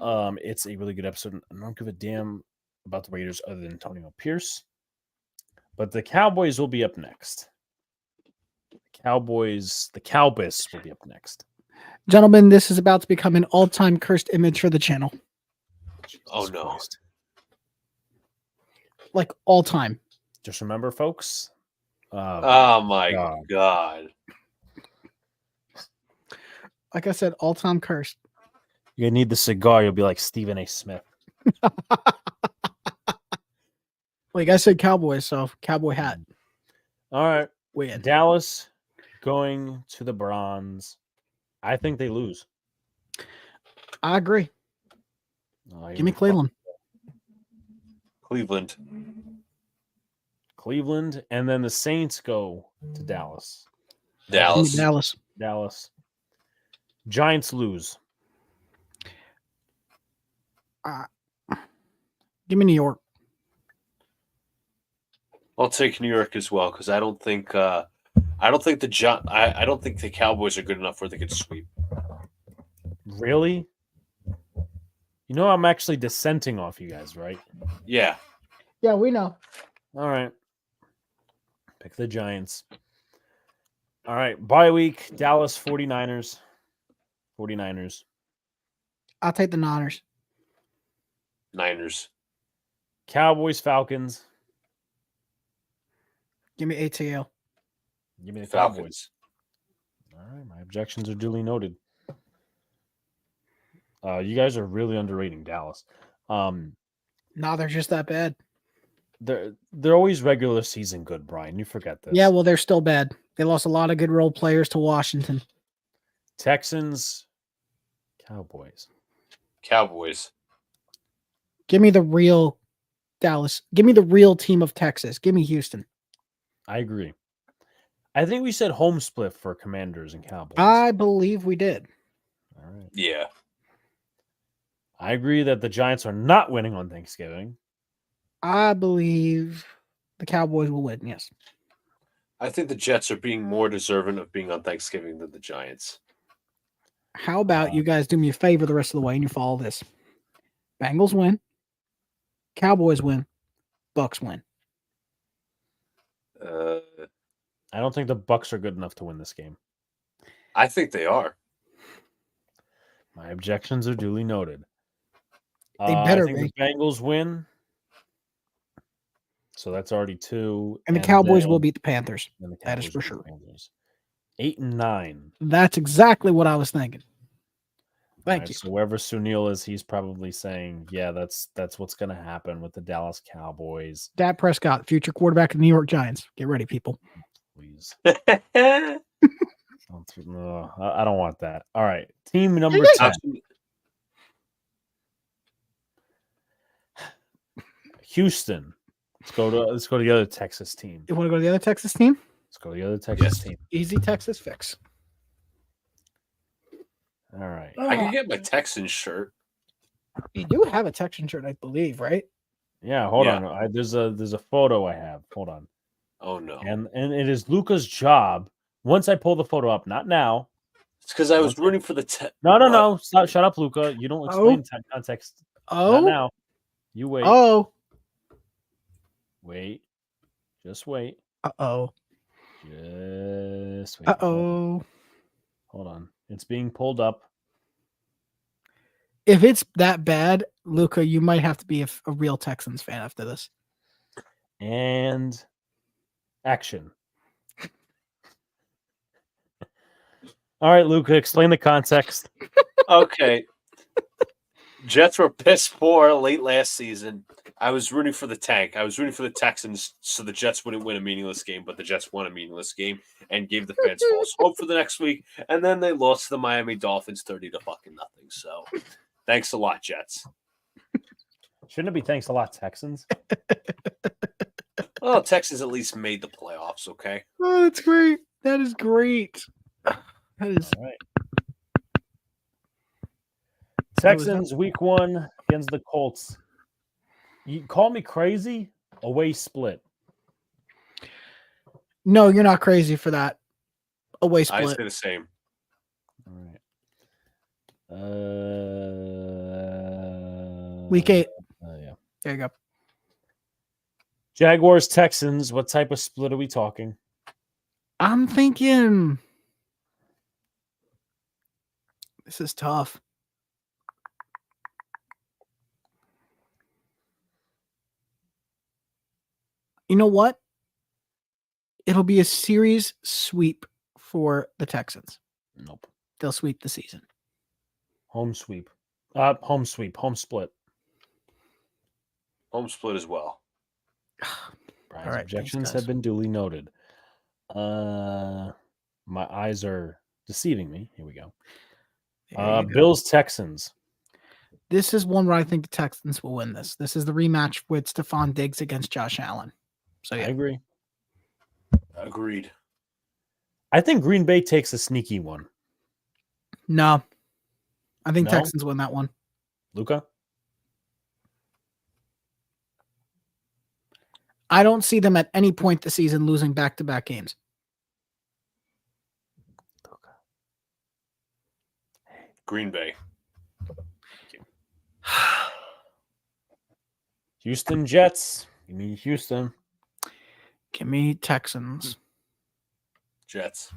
It's a really good episode. I don't give a damn about the Raiders other than Antonio Pierce. But the Cowboys will be up next. The Cowboys will be up next. Gentlemen, this is about to become an all-time cursed image for the channel. Oh, no. Christ. Like, all time. Just remember, folks. Oh, my God. Like I said, all-time cursed. You need the cigar. You'll be like Stephen A. Smith. Well, you guys said Cowboys, so cowboy hat. All right. Win. Dallas going to the Browns. I think they lose. I agree. Give me Cleveland. Cleveland. And then the Saints go to Dallas. Dallas. Giants lose. Give me New York. I'll take New York as well because I don't think the Cowboys are good enough where they could sweep. Really? You know I'm actually dissenting off you guys, right? Yeah. Yeah, we know. All right. Pick the Giants. All right. Bye week. Dallas 49ers. 49ers. I'll take the Niners. Cowboys Falcons. Give me ATL. Give me the Falcons. Cowboys. All right. My objections are duly noted. You guys are really underrating Dallas. No, they're just that bad. They're always regular season good, Brian. You forget this. Yeah, well, they're still bad. They lost a lot of good role players to Washington. Texans, Cowboys. Give me the real Dallas. Give me the real team of Texas. Give me Houston. I agree. I think we said home split for Commanders and Cowboys. I believe we did. All right. Yeah. I agree that the Giants are not winning on Thanksgiving. I believe the Cowboys will win, yes. I think the Jets are being more deserving of being on Thanksgiving than the Giants. How about you guys do me a favor the rest of the way and you follow this? Bengals win. Cowboys win. Bucks win. I don't think the Bucks are good enough to win this game. I think they are. My objections are duly noted. They better I think the Bengals win. So that's already 2. And the Cowboys will beat the Panthers. That is for sure. 8 and 9. That's exactly what I was thinking. Thank you. So wherever Sunil is, he's probably saying, yeah, that's what's going to happen with the Dallas Cowboys. Dak Prescott, future quarterback of the New York Giants. Get ready, people. Please. No, I don't want that. All right. Team number 10. Houston. Let's go to the other Texas team. You want to go to the other Texas team? Let's go to the other Texas team. Easy Texas fix. All right. I can get my Texans shirt. You do have a Texan shirt, I believe, right? Yeah, hold on. There's a photo I have. Hold on. Oh no. And it is Luca's job. Once I pull the photo up, not now. It's because I was rooting for the No. Stop, shut up, Luca. You don't explain context. Not now. You wait. Oh. Wait. Just wait. Uh-oh. Just wait. Uh-oh. Hold on. It's being pulled up. If it's that bad, Luca, you might have to be a real Texans fan after this. And action. All right, Luca, explain the context. Okay. Jets were piss poor late last season. I was rooting for the tank. I was rooting for the Texans so the Jets wouldn't win a meaningless game, but the Jets won a meaningless game and gave the fans false hope for the next week. And then they lost to the Miami Dolphins 30-0. So thanks a lot, Jets. Shouldn't it be thanks a lot, Texans? Well, Texans at least made the playoffs, okay? Oh, that's great. That is great. That is all right. Texans week 1 against the Colts. You call me crazy? Away split. No, you're not crazy for that. Away split. I say the same. All right. Week 8. Yeah. There you go. Jaguars, Texans. What type of split are we talking? I'm thinking this is tough. You know what? It'll be a series sweep for the Texans. Nope. They'll sweep the season. Home sweep. Home sweep. Home split. Home split as well. Brian's objections have been duly noted. My eyes are deceiving me. Here we go. Bills, Texans. This is one where I think the Texans will win this. This is the rematch with Stephon Diggs against Josh Allen. So yeah. I agree. Agreed. I think Green Bay takes a sneaky one. No. I think Texans win that one. Luca? I don't see them at any point this season losing back-to-back games. Green Bay. Houston Jets. Give me Houston. Give me Texans. Jets.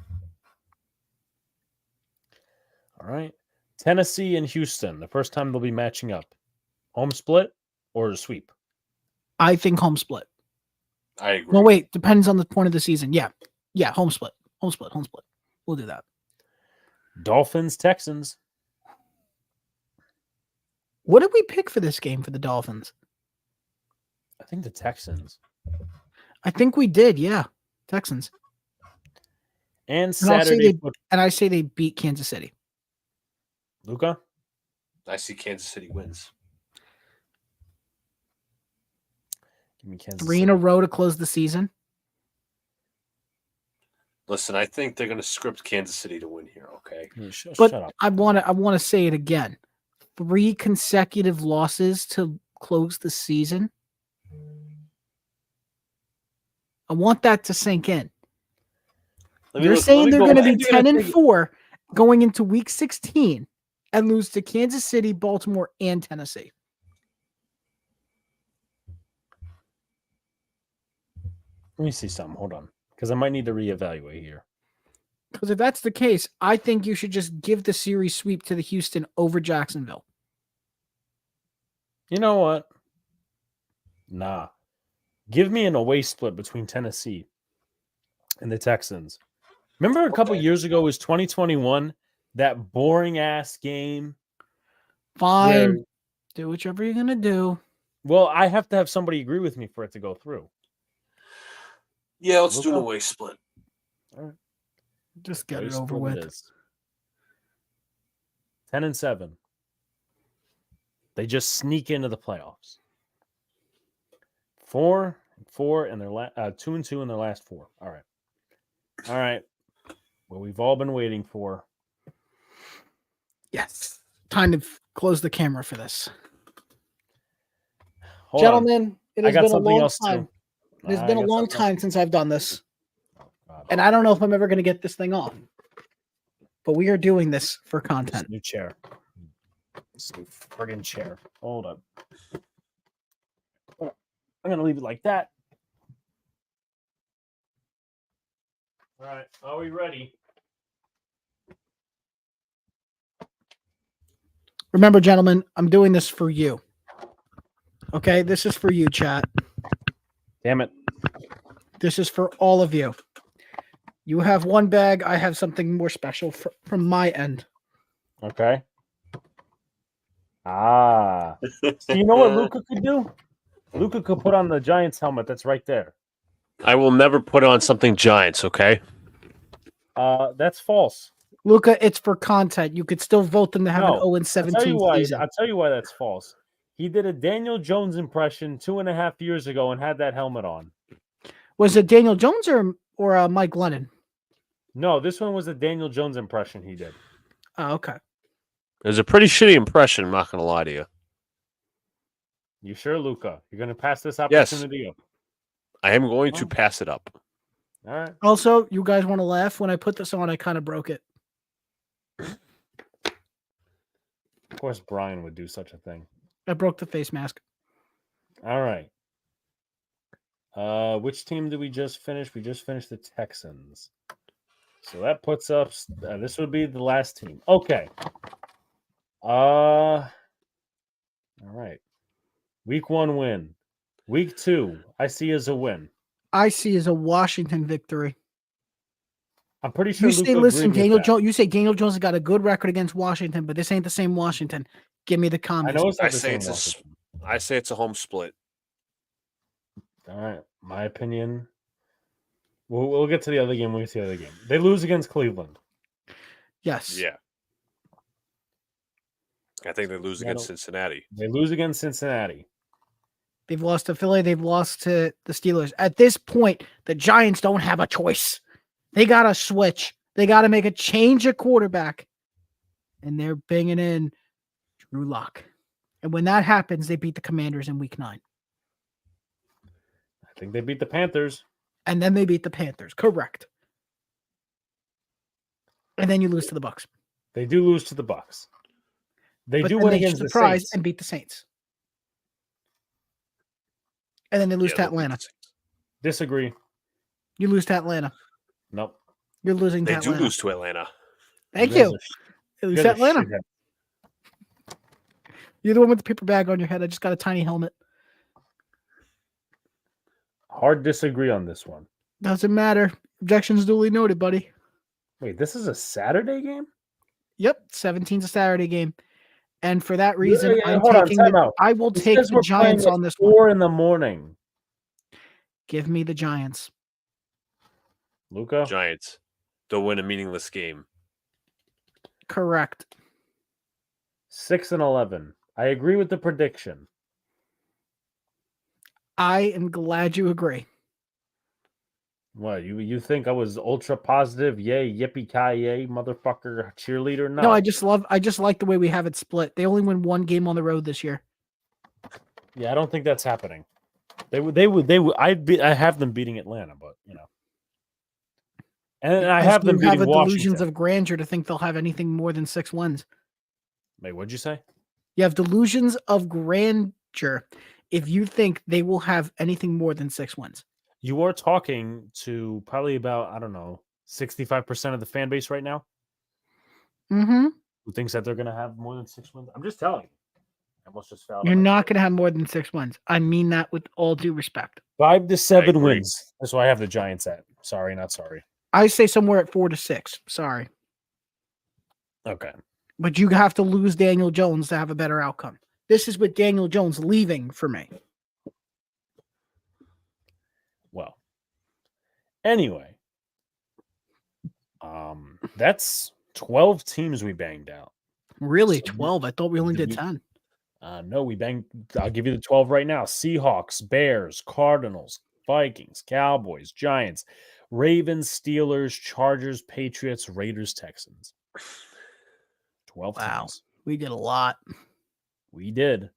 All right. Tennessee and Houston. The first time they'll be matching up. Home split or a sweep? I think home split. I agree. Well, wait. Depends on the point of the season. Yeah. Yeah, home split. Home split. Home split. We'll do that. Dolphins, Texans. What did we pick for this game for the Dolphins? I think the Texans. I think we did, yeah. Texans. And Saturday. And I say they beat Kansas City. Luca? I see Kansas City wins. Give me Kansas 3 in a row to close the season. Listen, I think they're going to script Kansas City to win here, okay? But shut up. I want to say it again. 3 consecutive losses to close the season. I want that to sink in. You're saying they're going to be 10-4 going into week 16 and lose to Kansas City, Baltimore, and Tennessee. Let me see something. Hold on. Because I might need to reevaluate here. Because if that's the case, I think you should just give the series sweep to the Houston over Jacksonville. You know what? Nah. Give me an away split between Tennessee and the Texans. Remember a couple years ago was 2021, that boring ass game? Fine. Do whichever you're going to do. Well, I have to have somebody agree with me for it to go through. Yeah, let's do an away split. All right. Just get it over with. 10-7. They just sneak into the playoffs. 4-4 in their 2-2 in their last 4. All right. What we've all been waiting for. Yes. Time to close the camera for this. Gentlemen, it has been a long time. It has been a long time since I've done this. And I don't know if I'm ever going to get this thing off. But we are doing this for content. New chair. This new friggin' chair. Hold up. I'm going to leave it like that. All right. Are we ready? Remember, gentlemen, I'm doing this for you. Okay? This is for you, chat. Damn it. This is for all of you. You have one bag. I have something more special from my end. Okay. So you know what Luca could do? Luca could put on the Giants helmet that's right there. I will never put on something Giants, okay? That's false. Luca, it's for content. You could still vote them to have an 0-17 season. I'll tell you why that's false. He did a Daniel Jones impression 2.5 years ago and had that helmet on. Was it Daniel Jones or Mike Glennon? No, this one was a Daniel Jones impression he did. Oh, okay. It was a pretty shitty impression, I'm not going to lie to you. You sure, Luca? You're going to pass this opportunity up? I am going to pass it up. All right. Also, you guys want to laugh? When I put this on, I kind of broke it. Of course, Brian would do such a thing. I broke the face mask. All right. Which team did we just finish? We just finished the Texans. So that puts up. This would be the last team. Okay. All right. Week 1 win. Week 2, I see as a win. I see as a Washington victory. I'm pretty sure you Luca agreed with that. You say Daniel Jones has got a good record against Washington, but this ain't the same Washington. Give me the comments. I know it's not the same Washington. I say it's a home split. All right. My opinion. We'll get to the other game. We'll get to the other game. They lose against Cleveland. Yes. Yeah. I think they lose against Cincinnati. They lose against Cincinnati. They've lost to Philly. They've lost to the Steelers. At this point, the Giants don't have a choice. They got to switch. They got to make a change at quarterback. And they're bringing in Drew Lock. And when that happens, they beat the Commanders in week 9. I think they beat the Panthers. And then they beat the Panthers. Correct. And then you lose to the Bucs. They do lose to the Bucs. They do win against the Saints and beat the Saints. And then they lose to Atlanta. Disagree. You lose to Atlanta. Nope. You're losing to Atlanta. They do lose to Atlanta. Thank you. They lose to Atlanta. You're the one with the paper bag on your head. I just got a tiny helmet. Hard disagree on this one. Doesn't matter. Objections duly noted, buddy. Wait, this is a Saturday game? Yep, 17's a Saturday game. And for that reason, I will take the Giants on this 4 in the morning. Give me the Giants. Luca? Giants. They'll win a meaningless game. Correct. 6-11. I agree with the prediction. I am glad you agree. What, you think I was ultra positive? Yay, yippee-ki-yay, motherfucker, cheerleader? No, I just like the way we have it split. They only win 1 game on the road this year. Yeah, I don't think that's happening. They would. I have them beating Atlanta, but you know, and I have them beating Washington. Delusions of grandeur to think they'll have anything more than 6 wins. Wait, what'd you say? You have delusions of grandeur if you think they will have anything more than 6 wins. You are talking to probably about, I don't know, 65% of the fan base right now. Mm-hmm. Who thinks that they're going to have more than 6 wins? I'm just telling you. I almost just found. You're not going to have more than 6 wins. I mean that with all due respect. 5 to 7 wins. That's why I have the Giants at. Sorry, not sorry. I say somewhere at 4 to 6. Sorry. Okay. But you have to lose Daniel Jones to have a better outcome. This is with Daniel Jones leaving for me. Well, anyway, that's 12 teams we banged out. Really, 12? I thought we only did 10. No, we banged. I'll give you the 12 right now. Seahawks, Bears, Cardinals, Vikings, Cowboys, Giants, Ravens, Steelers, Chargers, Patriots, Raiders, Texans. 12 teams. We did a lot. We did.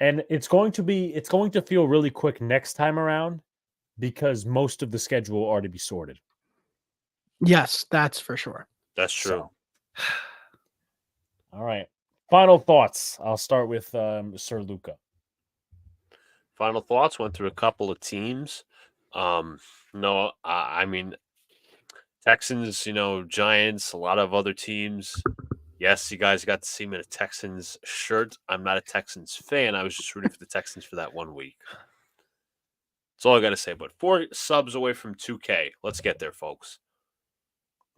And it's going to feel really quick next time around because most of the schedule will already be sorted. Yes, that's for sure. That's true. So. All right. Final thoughts. I'll start with Sir Luca. Final thoughts. Went through a couple of teams. No, I mean, Texans, Giants, a lot of other teams. Yes, you guys got to see me in a Texans shirt. I'm not a Texans fan. I was just rooting for the Texans for that 1 week. That's all I got to say. But 4 subs away from 2K. Let's get there, folks.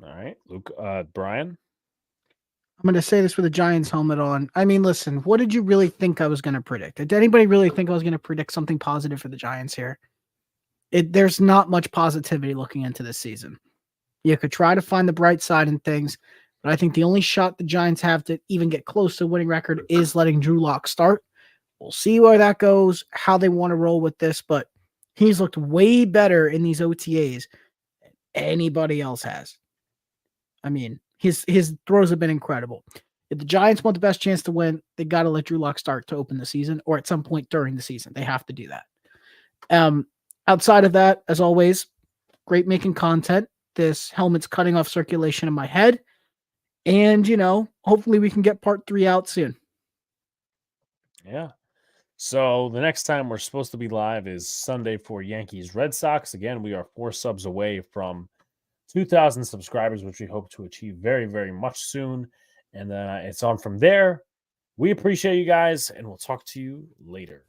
All right. Luke, Brian? I'm going to say this with a Giants helmet on. I mean, listen, what did you really think I was going to predict? Did anybody really think I was going to predict something positive for the Giants here? There's not much positivity looking into this season. You could try to find the bright side in things, but I think the only shot the Giants have to even get close to a winning record is letting Drew Lock start. We'll see where that goes, how they want to roll with this, but he's looked way better in these OTAs than anybody else has. I mean, his throws have been incredible. If the Giants want the best chance to win, they got to let Drew Lock start to open the season, or at some point during the season. They have to do that. Outside of that, as always, great making content. This helmet's cutting off circulation in my head. And, hopefully we can get part 3 out soon. Yeah. So the next time we're supposed to be live is Sunday for Yankees Red Sox. Again, we are 4 subs away from 2,000 subscribers, which we hope to achieve very, very much soon. And it's on from there. We appreciate you guys, and we'll talk to you later.